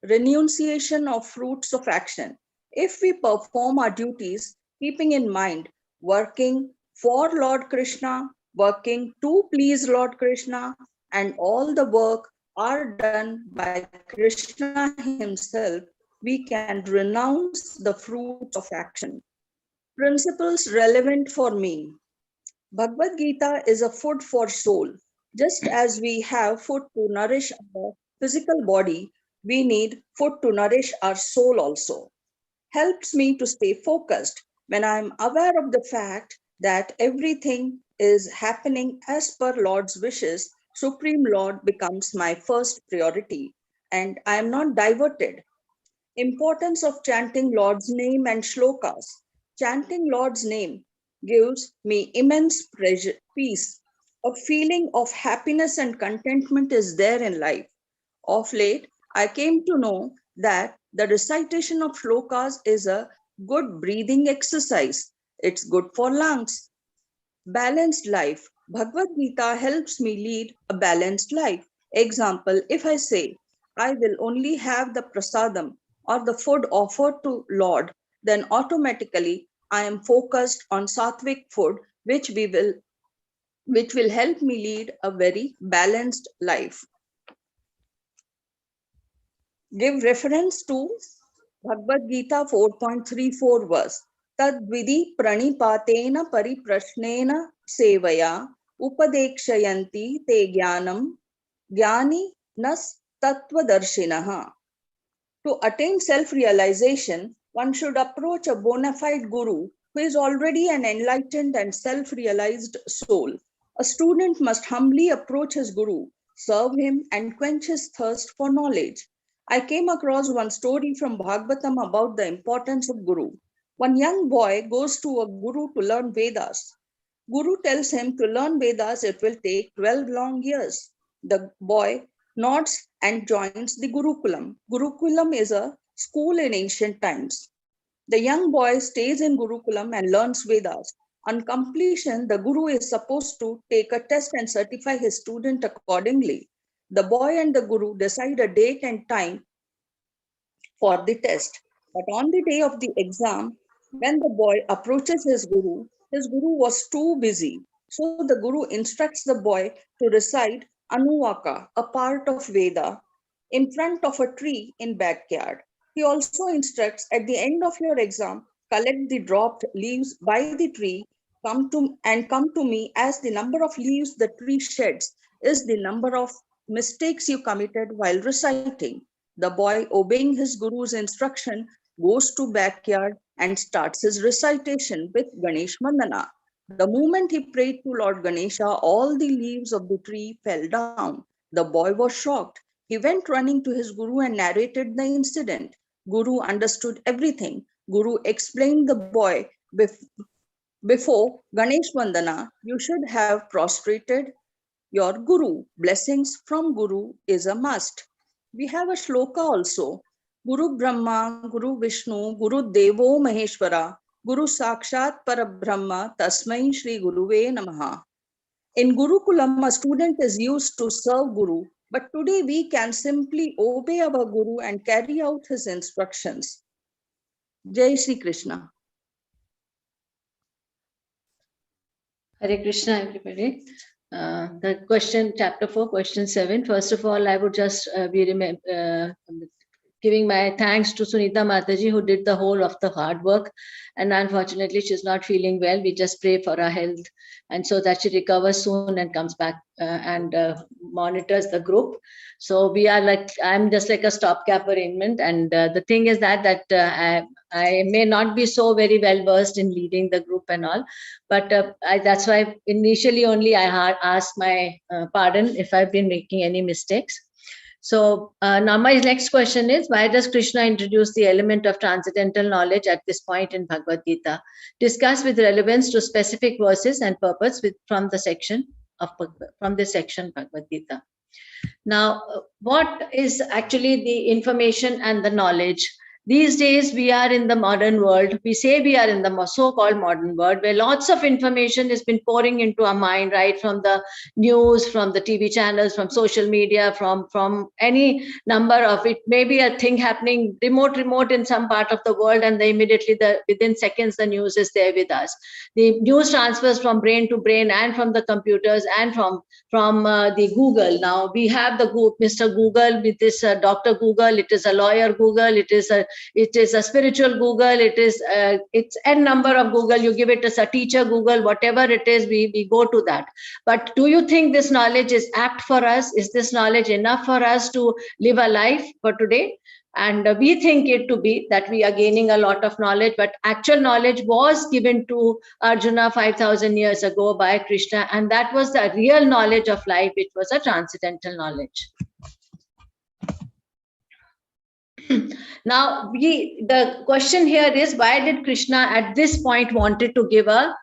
Renunciation of fruits of action. If we perform our duties, keeping in mind working for Lord Krishna, working to please Lord Krishna, and all the work are done by Krishna himself, we can renounce the fruits of action. Principles relevant for me. Bhagavad Gita is a food for soul. Just as we have food to nourish our physical body, we need food to nourish our soul also. Helps me to stay focused when I am aware of the fact that everything is happening as per Lord's wishes. Supreme Lord becomes my first priority and I am not diverted. Importance of chanting Lord's name and shlokas. Chanting Lord's name gives me immense peace. A feeling of happiness and contentment is there in life. Of late, I came to know that the recitation of shlokas is a good breathing exercise. It's good for lungs. Balanced life. Bhagavad Gita helps me lead a balanced life. Example, if I say, I will only have the prasadam or the food offered to Lord, then automatically I am focused on sattvic food, which will help me lead a very balanced life. Give reference to Bhagavad Gita 4.34 verse. Tadvidi pranipatena pariprashnena sevaya upadekshayanti te jnanam jnani nas tattvadarshinaha. To attain self-realization, One should approach a bona fide guru who is already an enlightened and self-realized soul. A student must humbly approach his guru, serve him, and quench his thirst for knowledge. I came across one story from Bhagavatam about the importance of guru. One young boy goes to a guru to learn Vedas. Guru tells him to learn Vedas, it will take 12 long years. The boy nods and joins the Gurukulam. Gurukulam is a school in ancient times. The young boy stays in Gurukulam and learns Vedas. On completion, the guru is supposed to take a test and certify his student accordingly. The boy and the guru decide a date and time for the test. But on the day of the exam, when the boy approaches his guru was too busy. So the guru instructs the boy to recite Anuvaka, a part of Veda, in front of a tree in backyard. He also instructs, at the end of your exam, collect the dropped leaves by the tree, come to me, as the number of leaves the tree sheds is the number of mistakes you committed while reciting. The boy, obeying his guru's instruction, goes to backyard and starts his recitation with Ganesh Mandana. The moment he prayed to Lord Ganesha, all the leaves of the tree fell down. The boy was shocked. He went running to his guru and narrated the incident. Guru understood everything. Guru explained the boy, before Ganesh Vandana, you should have prostrated your guru. Blessings from guru is a must. We have a shloka also. Guru Brahma, Guru Vishnu, Guru Devo Maheshwara, Guru Sakshat Parabrahma, Tasmai Shri Guruve Namaha. In Gurukulam, a student is used to serve Guru, but today we can simply obey our Guru and carry out his instructions. Jai Shri Krishna. Hare Krishna, everybody. The question, chapter 4, question 7. First of all, I would just be giving my thanks to Sunita Mataji, who did the whole of the hard work. And unfortunately, she's not feeling well. We just pray for her health, and so that she recovers soon and comes back and monitors the group. So we are like, I'm just like a stopgap arrangement. And the thing is that I may not be so very well versed in leading the group and all, but that's why initially only I asked my pardon if I've been making any mistakes. So now my next question is, why does Krishna introduce the element of transcendental knowledge at this point in Bhagavad-Gita? Discuss with relevance to specific verses and purpose from this section Bhagavad-Gita. Now, what is actually the information and the knowledge? These days, we are in the modern world. We say we are in the so-called modern world, where lots of information has been pouring into our mind, right? From the news, from the TV channels, from social media, from any number of, it may be a thing happening remote in some part of the world, and immediately within seconds, the news is there with us. The news transfers from brain to brain and from the computers and from the Google. Now we have the Mr. Google with this Dr. Google. It is a lawyer Google. It is a spiritual Google. It's n number of Google. You give it as a teacher Google, whatever it is, we go to that. But do you think this knowledge is apt for us? Is this knowledge enough for us to live a life for today? And we think it to be that we are gaining a lot of knowledge, but actual knowledge was given to Arjuna 5,000 years ago by Krishna, and that was the real knowledge of life. It was a transcendental knowledge. Now, the question here is, why did Krishna at this point wanted to give a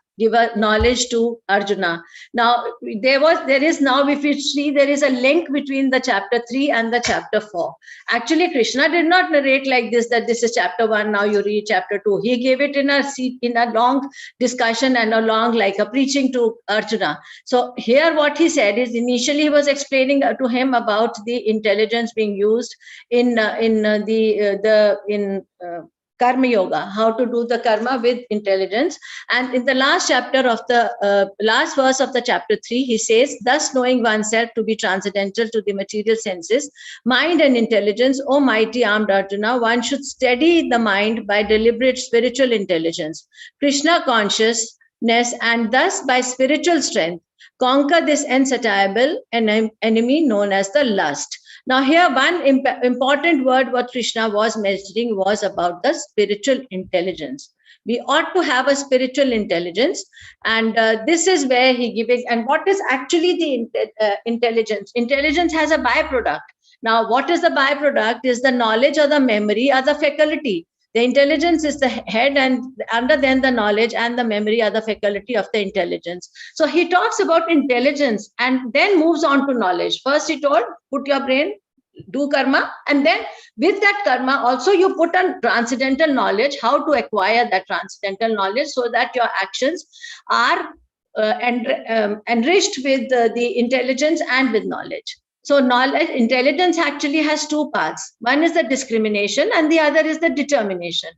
knowledge to Arjuna? Now, there is now, if you see, there is a link between the chapter 3 and the chapter 4. Actually, Krishna did not narrate like this, that this is chapter 1, now you read chapter 2. He gave it in a long discussion and a long, like a preaching to Arjuna. So here what he said is, initially he was explaining to him about the intelligence being used in Karma Yoga, how to do the karma with intelligence. And in the last chapter of the last verse of the chapter 3, he says, thus knowing oneself to be transcendental to the material senses, mind and intelligence, O mighty armed Arjuna, one should steady the mind by deliberate spiritual intelligence, Krishna consciousness, and thus by spiritual strength, conquer this insatiable enemy known as the lust. Now here one important word what Krishna was mentioning was about the spiritual intelligence. We ought to have a spiritual intelligence, and this is where he gives. And what is actually the intelligence? Intelligence has a byproduct. Now, what is the byproduct? Is the knowledge or the memory or the faculty. The intelligence is the head, and under then the knowledge and the memory are the faculty of the intelligence. So he talks about intelligence and then moves on to knowledge. First he told, put your brain, do karma, and then with that karma also you put on transcendental knowledge, how to acquire that transcendental knowledge so that your actions are enriched with the intelligence and with knowledge. So knowledge, intelligence actually has two parts. One is the discrimination and the other is the determination.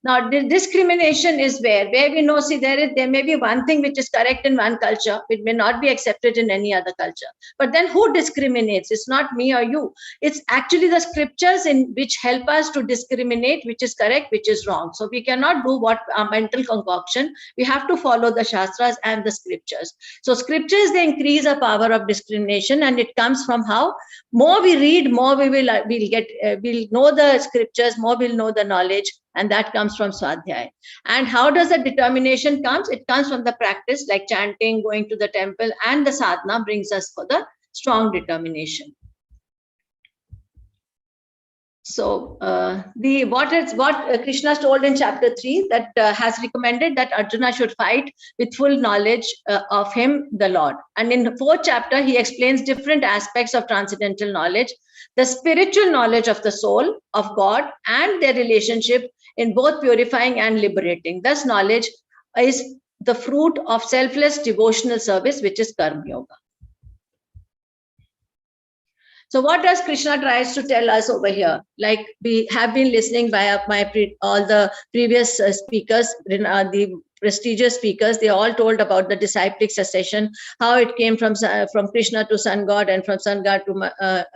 Now, the discrimination is where we know, see, there may be one thing which is correct in one culture, which may not be accepted in any other culture. But then who discriminates? It's not me or you. It's actually the scriptures in which help us to discriminate which is correct, which is wrong. So we cannot do what our mental concoction. We have to follow the Shastras and the scriptures. So scriptures, they increase the power of discrimination, and it comes from how more we read, more we'll know the scriptures, more we'll know the knowledge. And that comes from Swadhyaya. And how does the determination comes? It comes from the practice like chanting, going to the temple, and the sadhana brings us for the strong determination. So what Krishna told in chapter 3 that has recommended that Arjuna should fight with full knowledge of him, the Lord. And in the 4th chapter, he explains different aspects of transcendental knowledge, the spiritual knowledge of the soul, of God, and their relationship in both purifying and liberating. Thus, knowledge is the fruit of selfless devotional service, which is karma yoga. So what does Krishna tries to tell us over here? Like we have been listening via all the previous speakers, the prestigious speakers, they all told about the disciplic succession, how it came from Krishna to sun god, and from sun god to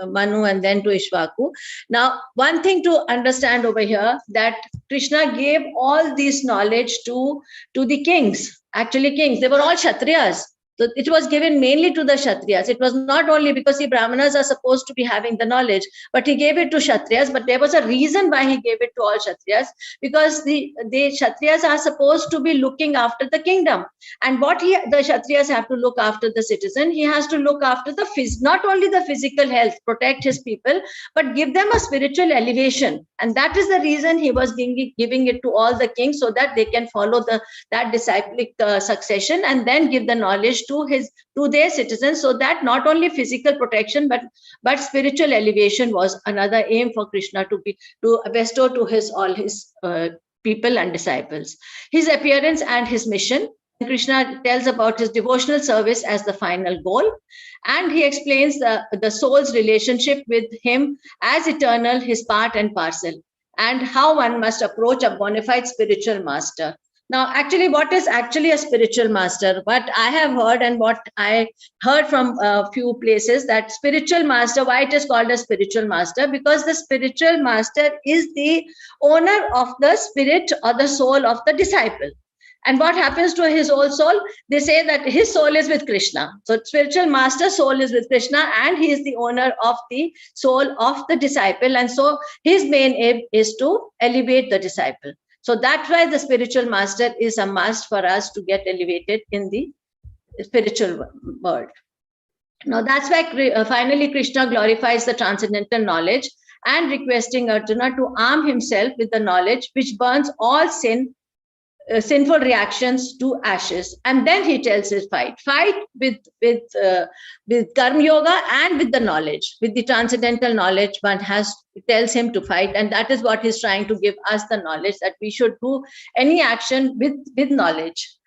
Manu, and then to Ishvaku. Now, one thing to understand over here, that Krishna gave all this knowledge to the kings. Actually, kings, they were all Kshatriyas. So it was given mainly to the Kshatriyas. It was not only because the Brahmanas are supposed to be having the knowledge, but he gave it to Kshatriyas. But there was a reason why he gave it to all Kshatriyas, because the Kshatriyas are supposed to be looking after the kingdom. And what the Kshatriyas have to look after the citizen, he has to look after not only the physical health, protect his people, but give them a spiritual elevation. And that is the reason he was giving it to all the kings, so that they can follow that disciplic succession and then give the knowledge to their citizens, so that not only physical protection but spiritual elevation was another aim for Krishna to bestow to all his people and disciples. His appearance and his mission. Krishna tells about his devotional service as the final goal, and he explains the soul's relationship with him as eternal, his part and parcel, and how one must approach a bona fide spiritual master. Now, actually, what is actually a spiritual master? What I have heard and what I heard from a few places, that spiritual master, why it is called a spiritual master? Because the spiritual master is the owner of the spirit or the soul of the disciple. And what happens to his whole soul? They say that his soul is with Krishna. So spiritual master soul is with Krishna, and he is the owner of the soul of the disciple. And so his main aim is to elevate the disciple. So that's why the spiritual master is a must for us to get elevated in the spiritual world. Now that's why finally Krishna glorifies the transcendental knowledge and requesting Arjuna to arm himself with the knowledge which burns all sinful reactions to ashes. And then he tells his fight with karma yoga and with the knowledge, with the transcendental knowledge. One tells him to fight, and that is what he's trying to give us, the knowledge that we should do any action with knowledge.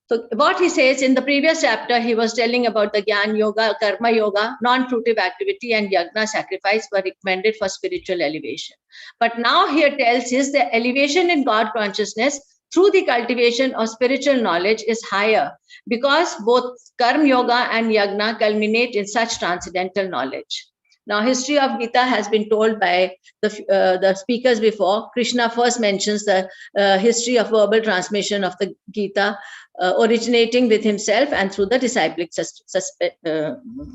So what he says in the previous chapter, he was telling about the Jnana yoga, karma yoga, non-fruitive activity, and yagna, sacrifice, were recommended for spiritual elevation. But now here tells us the elevation in God consciousness through the cultivation of spiritual knowledge is higher, because both karma yoga and yagna culminate in such transcendental knowledge. Now, history of Gita has been told by the speakers before. Krishna first mentions the history of verbal transmission of the Gita, originating with himself and through the disciplic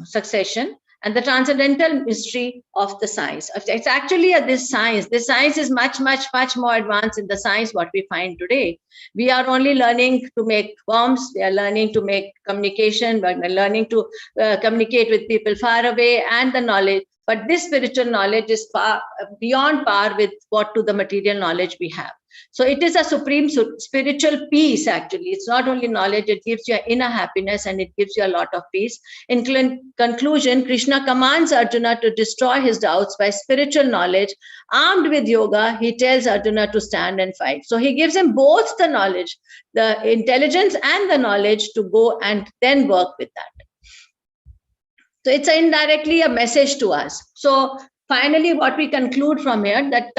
succession. and the transcendental mystery of the science. It's actually this science. This science is much, much, much more advanced in the science what we find today. We are only learning to make bombs. We are learning to make communication. But we're learning to communicate with people far away, and the knowledge. But this spiritual knowledge is far beyond par with what to the material knowledge we have. So it is a supreme spiritual peace, actually. It's not only knowledge, it gives you inner happiness and it gives you a lot of peace. In conclusion, Krishna commands Arjuna to destroy his doubts by spiritual knowledge. Armed with yoga, he tells Arjuna to stand and fight. So he gives him both the knowledge, the intelligence and the knowledge to go and then work with that. So it's indirectly a message to us. So finally, what we conclude from here, that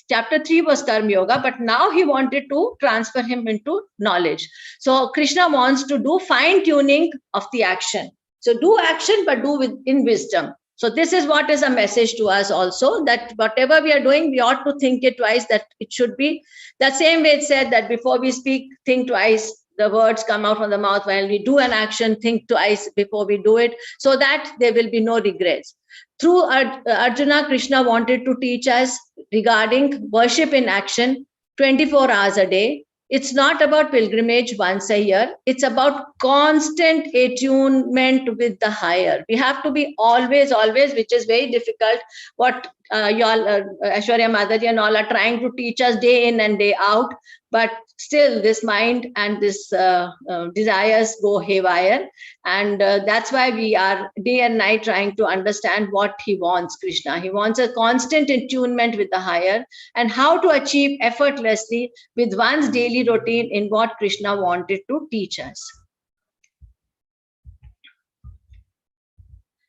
chapter 3 was Karma Yoga, but now he wanted to transfer him into knowledge. So Krishna wants to do fine tuning of the action. So do action, but do in wisdom. So this is what is a message to us also, that whatever we are doing, we ought to think it twice, that it should be the same way it said that before we speak, think twice. The words come out from the mouth. While we do an action, think twice before we do it, so that there will be no regrets. Through Arjuna, Krishna wanted to teach us regarding worship in action 24 hours a day. It's not about pilgrimage once a year. It's about constant attunement with the higher. We have to be always, which is very difficult. What y'all, Aishwarya Madhaji and all are trying to teach us day in and day out. But still, this mind and this desires go haywire. And that's why we are day and night trying to understand what he wants, Krishna. He wants a constant attunement with the higher, and how to achieve effortlessly with one's daily routine in what Krishna wanted to teach us.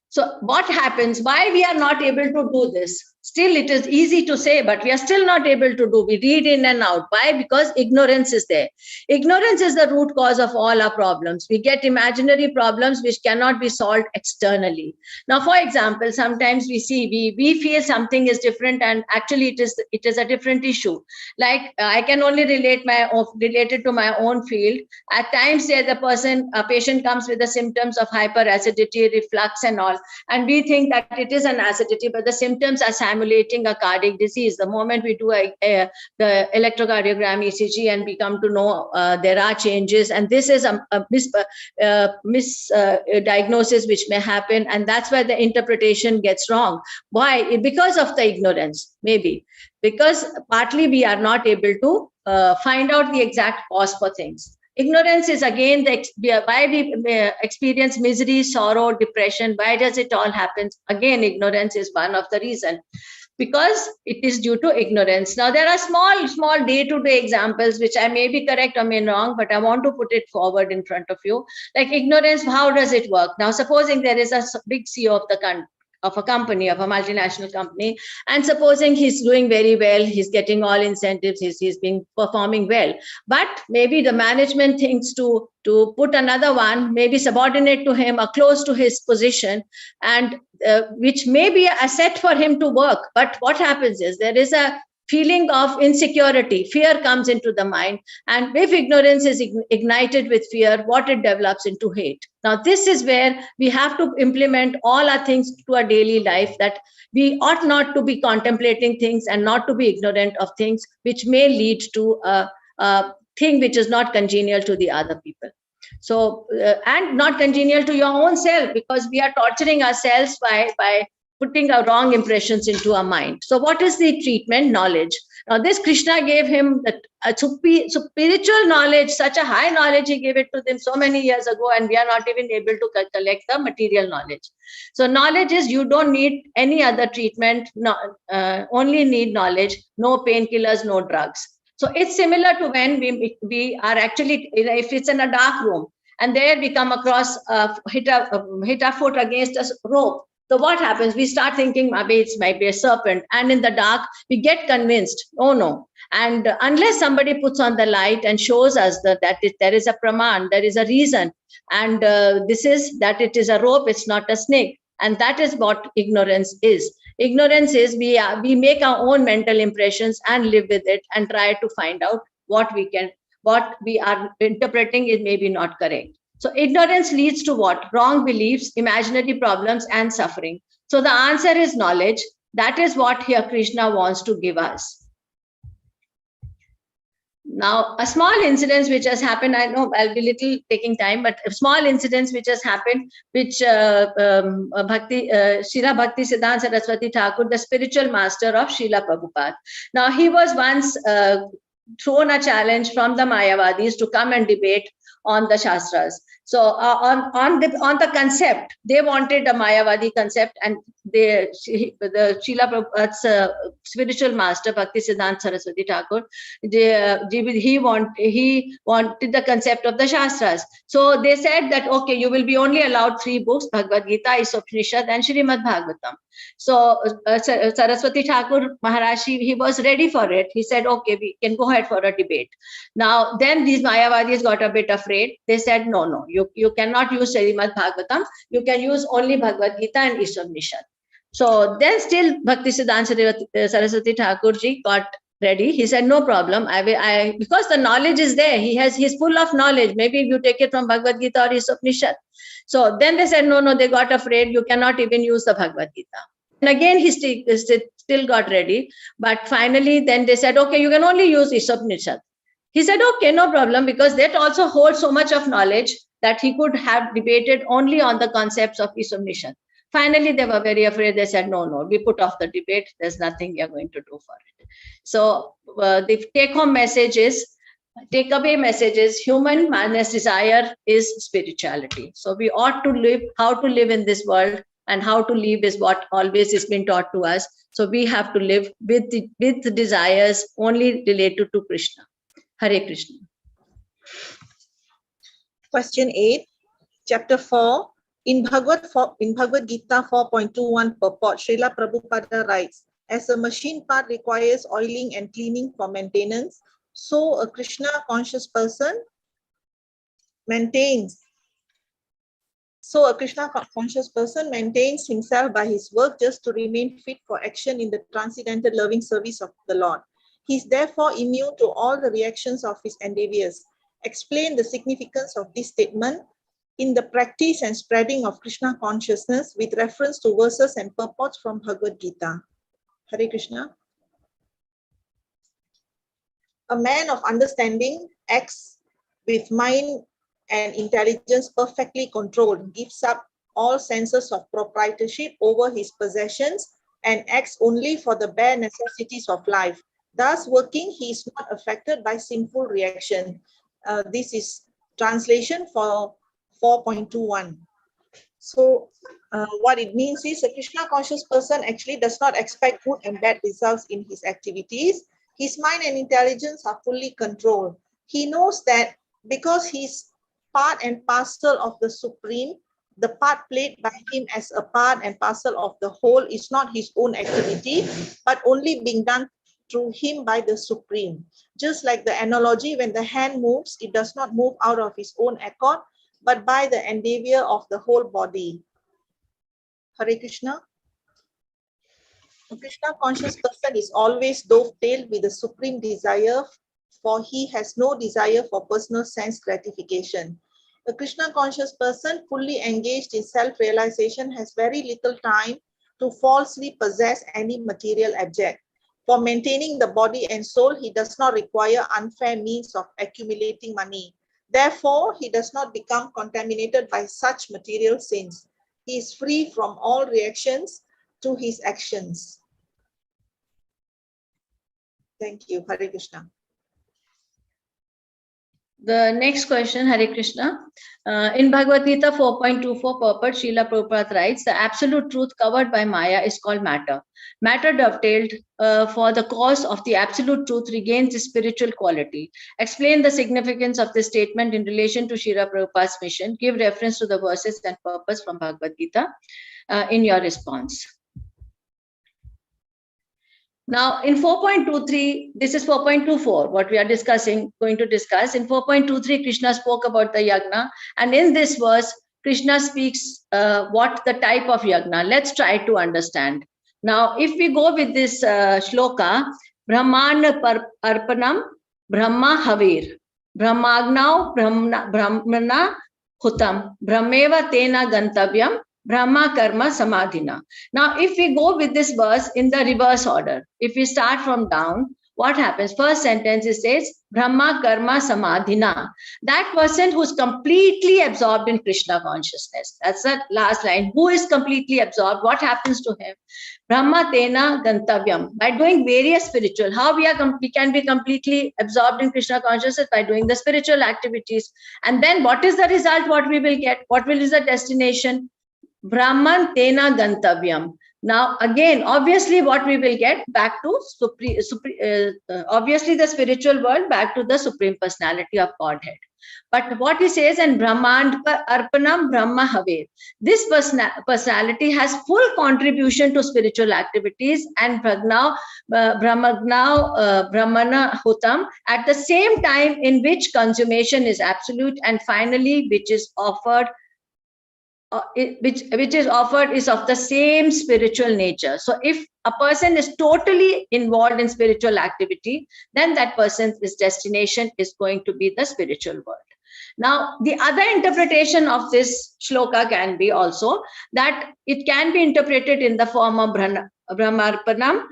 So what happens? Why we are not able to do this? Still, it is easy to say, but we are still not able to do. We read in and out. Why? Because ignorance is there. Ignorance is the root cause of all our problems. We get imaginary problems which cannot be solved externally. Now, for example, sometimes we see, we feel something is different, and actually it is a different issue. Like I can only relate it to my own field. At times, a patient comes with the symptoms of hyperacidity, reflux, and all, and we think that it is an acidity, but the symptoms are simulating a cardiac disease. The moment we do the electrocardiogram ECG and we come to know there are changes, and this is a misdiagnosis which may happen, and that's why the interpretation gets wrong. Why? Because of the ignorance, maybe. Because partly we are not able to find out the exact cause for things. Ignorance is again why we experience misery, sorrow, depression. Why does it all happen? Again, ignorance is one of the reasons, because it is due to ignorance. Now, there are small day-to-day examples, which I may be correct or may be wrong, but I want to put it forward in front of you. Like ignorance, how does it work? Now, supposing there is a big CEO of a company, of a multinational company, and supposing he's doing very well, he's getting all incentives, he's been performing well, but maybe the management thinks to put another one, maybe subordinate to him or close to his position, and which may be an asset for him to work. But what happens is there is a feeling of insecurity, fear comes into the mind, and if ignorance is ignited with fear, what it develops into hate. Now, this is where we have to implement all our things to our daily life, that we ought not to be contemplating things and not to be ignorant of things which may lead to a thing which is not congenial to the other people. So, and not congenial to your own self, because we are torturing ourselves by putting our wrong impressions into our mind. So what is the treatment? Knowledge. Now, this Krishna gave him spiritual knowledge, such a high knowledge he gave it to them so many years ago, and we are not even able to collect the material knowledge. So knowledge is, you don't need any other treatment, only need knowledge, no painkillers, no drugs. So it's similar to when we are actually, if it's in a dark room, and there we come across, hit our foot against a rope. So what happens? We start thinking maybe it might be a serpent, and in the dark we get convinced, oh no. And unless somebody puts on the light and shows us that there is a praman, there is a reason, and this is that it is a rope, it's not a snake. And that is what ignorance is. Ignorance is we make our own mental impressions and live with it and try to find out what we are interpreting is maybe not correct. So ignorance leads to what? Wrong beliefs, imaginary problems, and suffering. So the answer is knowledge. That is what here Krishna wants to give us. Now, a small incident which has happened, I know I'll be little taking time, but a small incident which has happened, which Srila Bhakti Siddhanta Saraswati Thakur, the spiritual master of Srila Prabhupada. Now, he was once thrown a challenge from the Mayavadis to come and debate on the Shastras. So on the concept, they wanted a Mayavadi concept, and the Srila Prabhupada's spiritual master, Bhakti Siddhanta Saraswati Thakur, he wanted the concept of the Shastras. So they said that, okay, you will be only allowed 3 books, Bhagavad-Gita, Upanishad, and Srimad Bhagavatam. So Saraswati Thakur Maharaj, he was ready for it. He said, okay, we can go ahead for a debate. Now, then these Mayavadis got a bit afraid. They said, no, you cannot use Srimad Bhagavatam. You can use only Bhagavad-Gita and Upanishad. So then still Bhakti Siddhanta Saraswati Thakur ji got ready. He said, no problem. Because the knowledge is there. He's full of knowledge. Maybe you take it from Bhagavad-Gita or Upanishad. So then they said, no, they got afraid. You cannot even use the Bhagavad-Gita. And again, he still got ready. But finally, then they said, okay, you can only use Upanishad. He said, okay, no problem, because that also holds so much of knowledge that he could have debated only on the concepts of Upanishad. Finally, they were very afraid. They said, no, we put off the debate. There's nothing we are going to do for it. So the take-home message is, takeaway message is, human madness desire is spirituality. So we ought to live, how to live in this world, and how to live is what always has been taught to us. So we have to live with the desires only related to Krishna. Hare Krishna. Question 8, Chapter 4. In Bhagavad-Gita 4.21 purport, Srila Prabhupada writes, as a machine part requires oiling and cleaning for maintenance, so a Krishna conscious person maintains himself by his work just to remain fit for action in the transcendental loving service of the Lord. He is therefore immune to all the reactions of his endeavors. Explain the significance of this statement in the practice and spreading of Krishna consciousness with reference to verses and purports from Bhagavad-Gita. Hare Krishna. A man of understanding acts with mind and intelligence perfectly controlled, gives up all senses of proprietorship over his possessions, and acts only for the bare necessities of life. Thus working, he is not affected by sinful reaction. This is translation for 4.21. So what it means is, a Krishna conscious person actually does not expect good and bad results in his activities. His mind and intelligence are fully controlled. He knows that because he's part and parcel of the Supreme, the part played by him as a part and parcel of the whole is not his own activity, but only being done through him by the Supreme. Just like the analogy, when the hand moves, it does not move out of its own accord, but by the endeavor of the whole body. Hare Krishna. A Krishna conscious person is always dovetailed with the supreme desire, for he has no desire for personal sense gratification. A Krishna conscious person fully engaged in self-realization has very little time to falsely possess any material object. For maintaining the body and soul, he does not require unfair means of accumulating money. Therefore, he does not become contaminated by such material sins. He is free from all reactions to his actions. Thank you. Hare Krishna. The next question, Hare Krishna. In Bhagavad-Gita 4.24 purport, Srila Prabhupada writes, the absolute truth covered by Maya is called matter. Matter dovetailed for the cause of the absolute truth regains its spiritual quality. Explain the significance of this statement in relation to Srila Prabhupada's mission. Give reference to the verses and purpose from Bhagavad-Gita in your response. Now, in 4.23, this is 4.24, what we are going to discuss. In 4.23, Krishna spoke about the yagna. And in this verse, Krishna speaks what the type of yagna. Let's try to understand. Now, if we go with this shloka, Brahman Arpanam, Brahma Havir, Brahmagnau, Brahmana hutam brahmeva tena gantavyam brahma karma samadhina. Now, if we go with this verse in the reverse order, if we start from down, what happens? First sentence, it says, Brahma Karma Samadhina. That person who's completely absorbed in Krishna consciousness. That's the last line. Who is completely absorbed? What happens to him? Brahma Tena Gantavyam. By doing various spiritual, how we can be completely absorbed in Krishna consciousness? By doing the spiritual activities. And then what is the result? What we will get? What will is the destination? Brahman Tena Gantavyam. Now, again, obviously, what we will get back to obviously the spiritual world, back to the Supreme Personality of Godhead. But what he says, and Brahman Arpanam Brahma Haver, this personality has full contribution to spiritual activities, and Brahmana Hutam, at the same time in which consummation is absolute, and finally, which is offered. Which is offered is of the same spiritual nature. So if a person is totally involved in spiritual activity, then that person's destination is going to be the spiritual world. Now, the other interpretation of this shloka can be also that it can be interpreted in the form of Brahmarpanam.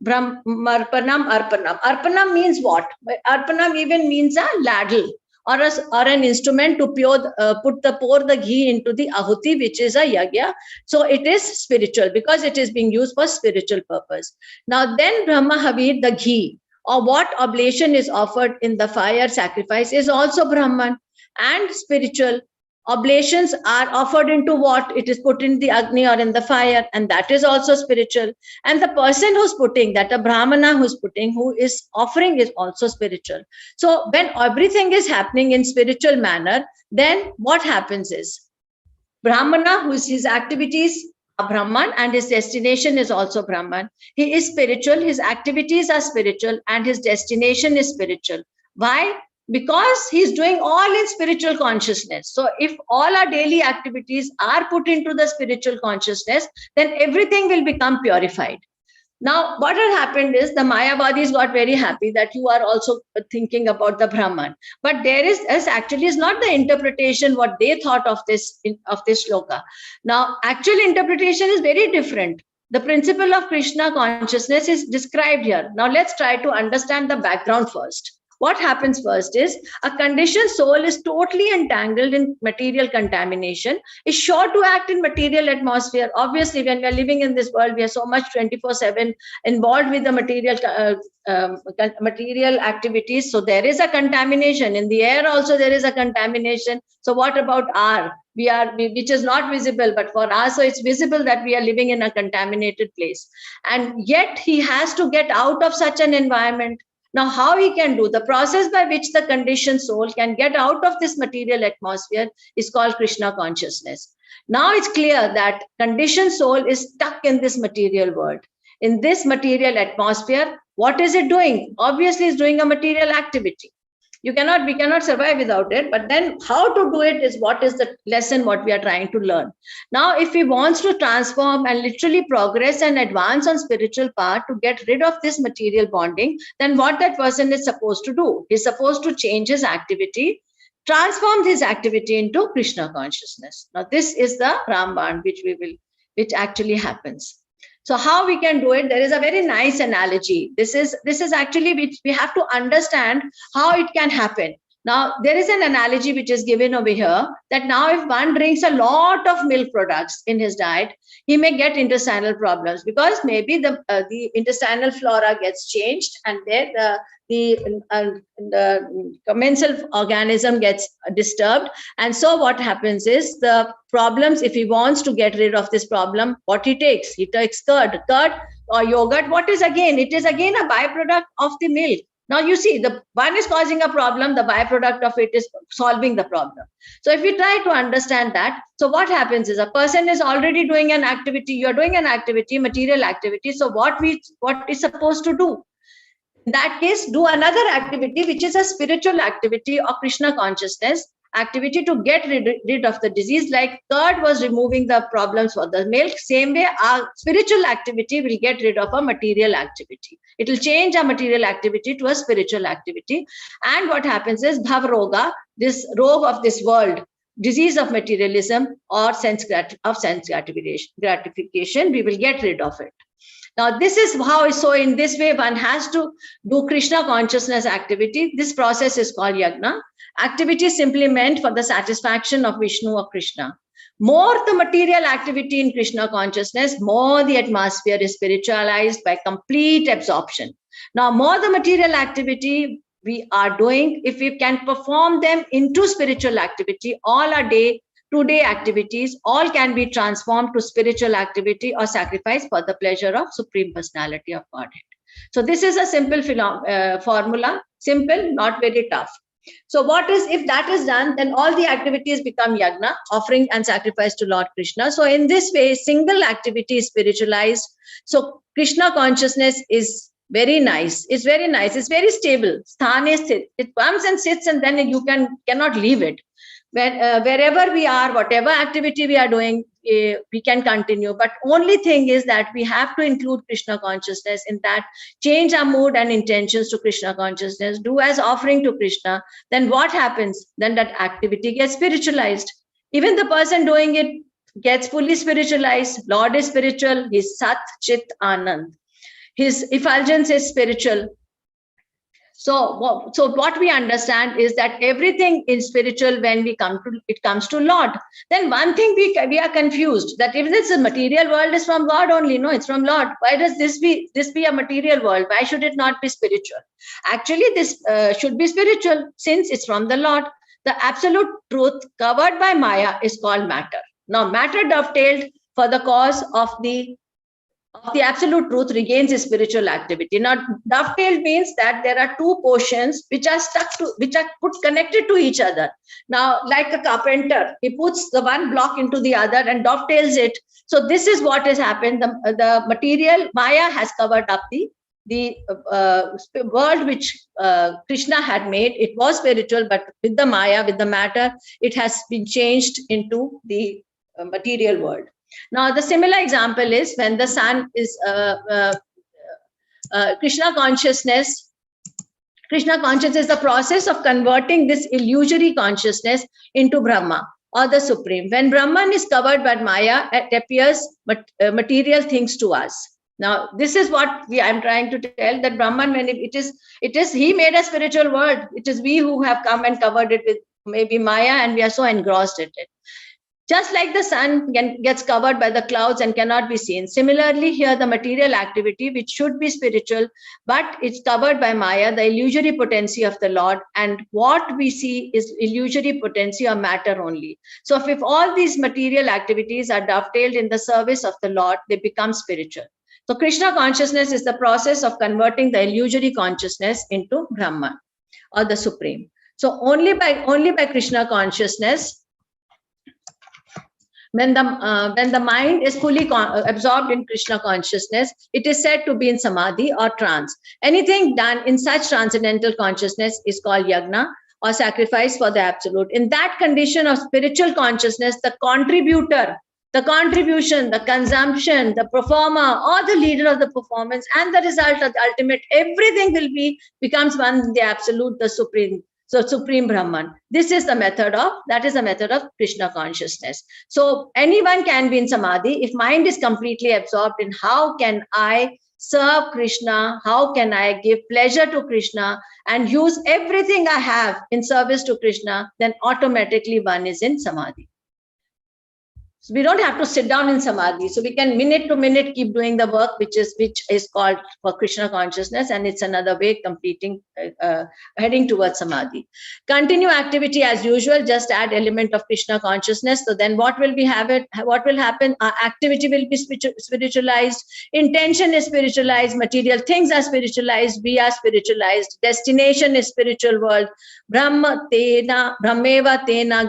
Brahmarpanam Arpanam. Arpanam means what? Arpanam even means a ladle, or an instrument to pour the ghee into the ahuti, which is a yagya. So it is spiritual because it is being used for spiritual purpose. Now then Brahma Havir, the ghee, or what oblation is offered in the fire sacrifice, is also Brahman and spiritual. Oblations are offered into what? It is put in the Agni or in the fire, and that is also spiritual. And the person who's putting that, a Brahmana who's putting, who is offering, is also spiritual. So when everything is happening in spiritual manner, then what happens is Brahmana, whose his activities are Brahman and his destination is also Brahman. He is spiritual, his activities are spiritual, and his destination is spiritual. Why? Because he's doing all in spiritual consciousness. So if all our daily activities are put into the spiritual consciousness, then everything will become purified. Now, what had happened is the Mayavadis got very happy that you are also thinking about the Brahman. But this actually is not the interpretation what they thought of this shloka. Now, actual interpretation is very different. The principle of Krishna consciousness is described here. Now, let's try to understand the background first. What happens first is a conditioned soul is totally entangled in material contamination, is sure to act in material atmosphere. Obviously, when we are living in this world, we are so much 24/7 involved with the material activities. So there is a contamination. In the air also there is a contamination. So what about which is not visible, but for us, so it's visible that we are living in a contaminated place. And yet he has to get out of such an environment. Now, how he can do the process by which the conditioned soul can get out of this material atmosphere is called Krishna consciousness. Now it's clear that conditioned soul is stuck in this material world. In this material atmosphere, what is it doing? Obviously, it's doing a material activity. We cannot survive without it. But then how to do it is what is the lesson what we are trying to learn. Now, if he wants to transform and literally progress and advance on spiritual path to get rid of this material bonding, then what that person is supposed to do? He's supposed to change his activity, transform his activity into Krishna consciousness. Now, this is the Ramban which actually happens. So how we can do it? There is a very nice analogy. This is actually which we have to understand how it can happen. Now, there is an analogy which is given over here that now if one drinks a lot of milk products in his diet, he may get intestinal problems because maybe the intestinal flora gets changed and there the commensal organism gets disturbed. And so what happens is the problems, if he wants to get rid of this problem, what he takes curd or yogurt. What is again? It is again a byproduct of the milk. Now you see, the one is causing a problem, the byproduct of it is solving the problem. So if we try to understand that, so what happens is a person is already doing an activity, you're doing an activity, material activity. So what is supposed to do? In that case, do another activity, which is a spiritual activity or Krishna consciousness activity to get rid of the disease. Like curd was removing the problems for the milk. Same way, our spiritual activity will get rid of a material activity. It will change our material activity to a spiritual activity. And what happens is Bhavaroga, this rogue of this world, disease of materialism or sense gratification. We will get rid of it. Now, this is how, so in this way, one has to do Krishna consciousness activity. This process is called yagna. Activity is simply meant for the satisfaction of Vishnu or Krishna. More the material activity in Krishna consciousness, more the atmosphere is spiritualized by complete absorption. Now, more the material activity we are doing, if we can perform them into spiritual activity, all our two-day activities, all can be transformed to spiritual activity or sacrifice for the pleasure of Supreme Personality of Godhead. So this is a simple formula, simple, not very tough. So what is, if that is done, then all the activities become yagna, offering and sacrifice to Lord Krishna. So in this way, single activity is spiritualized. So Krishna consciousness is very nice. It's very nice. It's very stable. It comes and sits, and then you cannot leave it. Wherever we are, whatever activity we are doing, we can continue. But only thing is that we have to include Krishna consciousness in that, change our mood and intentions to Krishna consciousness, do as offering to Krishna. Then what happens? Then that activity gets spiritualized. Even the person doing it gets fully spiritualized. Lord is spiritual. He's Sat, Chit, Anand. His effulgence is spiritual. So what we understand is that everything is spiritual when it comes to Lord. Then one thing we are confused, that even if the material world is from God only, no, it's from Lord. Why does this be a material world? Why should it not be spiritual? Actually, this should be spiritual since it's from the Lord. The absolute truth covered by Maya is called matter. Now, matter dovetailed for the cause of the absolute truth regains its spiritual activity. Now, dovetailed means that there are two portions which are connected to each other. Now, like a carpenter, he puts the one block into the other and dovetails it. So this is what has happened. The material Maya has covered up the world which Krishna had made. It was spiritual, but with the Maya, with the matter, it has been changed into the material world. Now, the similar example is when the sun is Krishna consciousness. Krishna consciousness is the process of converting this illusory consciousness into Brahma or the Supreme. When Brahman is covered by Maya, it appears material things to us. Now, this is what I'm trying to tell, that Brahman, when it is he made a spiritual world. It is we who have come and covered it with maybe Maya, and we are so engrossed in it. Just like the sun gets covered by the clouds and cannot be seen. Similarly, here the material activity, which should be spiritual, but it's covered by Maya, the illusory potency of the Lord. And what we see is illusory potency or matter only. So if all these material activities are dovetailed in the service of the Lord, they become spiritual. So Krishna consciousness is the process of converting the illusory consciousness into Brahman or the Supreme. So only by Krishna consciousness, when the mind is fully absorbed in Krishna consciousness, it is said to be in samadhi or trance. Anything done in such transcendental consciousness is called yagna or sacrifice for the absolute. In that condition of spiritual consciousness, the contributor, the contribution, the consumption, the performer, or the leader of the performance, and the result of the ultimate, everything becomes one, the absolute, the Supreme. So Supreme Brahman. That is the method of Krishna consciousness. So anyone can be in samadhi if mind is completely absorbed in how can I serve Krishna, how can I give pleasure to Krishna and use everything I have in service to Krishna, then automatically one is in samadhi. So we don't have to sit down in samadhi. So we can minute to minute keep doing the work, which is called for Krishna consciousness, and it's another way heading towards samadhi. Continue activity as usual. Just add element of Krishna consciousness. So then what will happen? Our activity will be spiritualized. Intention is spiritualized. Material things are spiritualized. We are spiritualized. Destination is spiritual world. Brahmeva tena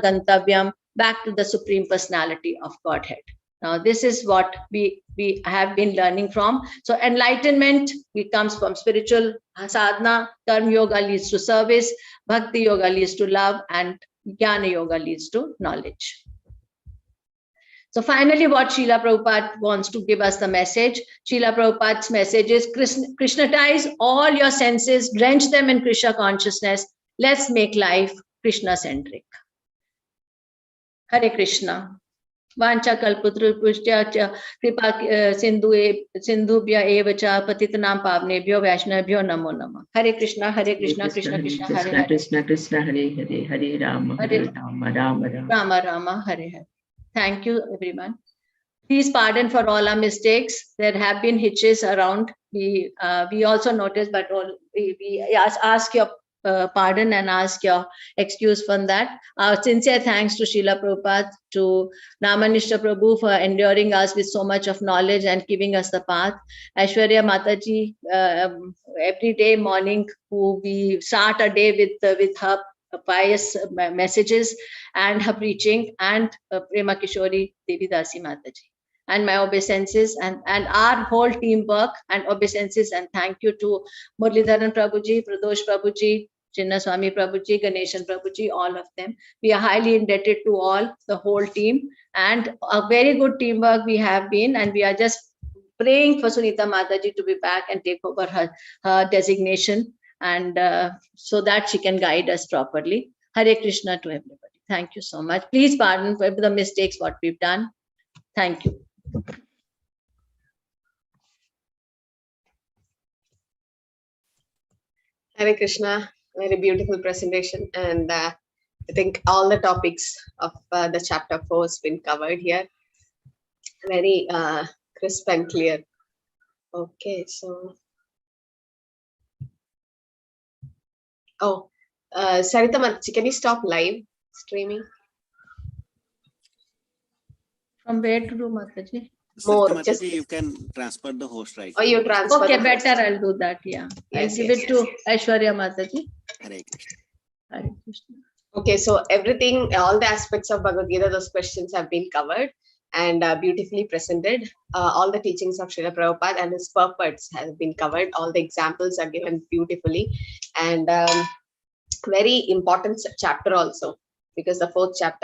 gantavyam. Back to the Supreme Personality of Godhead. Now, this is what we have been learning from. So enlightenment comes from spiritual sadhana, karma yoga leads to service, bhakti yoga leads to love, and jnana yoga leads to knowledge. So finally, what Srila Prabhupada wants to give us the message. Srila Prabhupada's message is Krishnatize all your senses, drench them in Krishna consciousness. Let's make life Krishna-centric. Hare Krishna. Vancha kalputrupushtya kripa sindhubhya eva cha patitanam pavnebhyo vaishnavabhyo namo namah. Hare Krishna, Hare Krishna, Krishna Krishna, Hare Hare. Krishna Krishna, Hare Hare, Hare Rama, Hare Rama, Rama Rama. Rama Rama, Hare Hare. Thank you, everyone. Please pardon for all our mistakes. There have been hitches around. We also noticed, but we ask your pardon and ask your excuse for that. Our sincere thanks to Srila Prabhupada, to Namanishta Prabhu for enduring us with so much of knowledge and giving us the path. Aishwarya Mataji, every day morning, who we start a day with her pious messages and her preaching, and Prema Kishori Devidasi Mataji. And my obeisances and our whole teamwork and obeisances, and thank you to Murlidharan Prabhuji, Pradosh Prabhuji, Chinnaswamy Prabhuji, Ganeshan Prabhuji, all of them. We are highly indebted to all, the whole team, and a very good teamwork we have been, and we are just praying for Sunita Mataji to be back and take over her designation, and so that she can guide us properly. Hare Krishna to everybody. Thank you so much. Please pardon for the mistakes what we've done. Thank you. Hare Krishna, very beautiful presentation, and I think all the topics of the chapter 4 has been covered here. Very crisp and clear. Okay, so Sarita Mataji, can you stop live streaming? From where to do, Mataji? More, Mataji, just you can transfer the host right. or you transfer. Okay, the better. host. I'll do that. Yeah, Yes, I'll give yes, it to Aishwarya Mataji. Hare Krishna. Hare Krishna. Okay, so everything, all the aspects of Bhagavad Gita, those questions have been covered and beautifully presented. All the teachings of Srila Prabhupada and his purports have been covered. All the examples are given beautifully, and very important chapter also, because the 4th chapter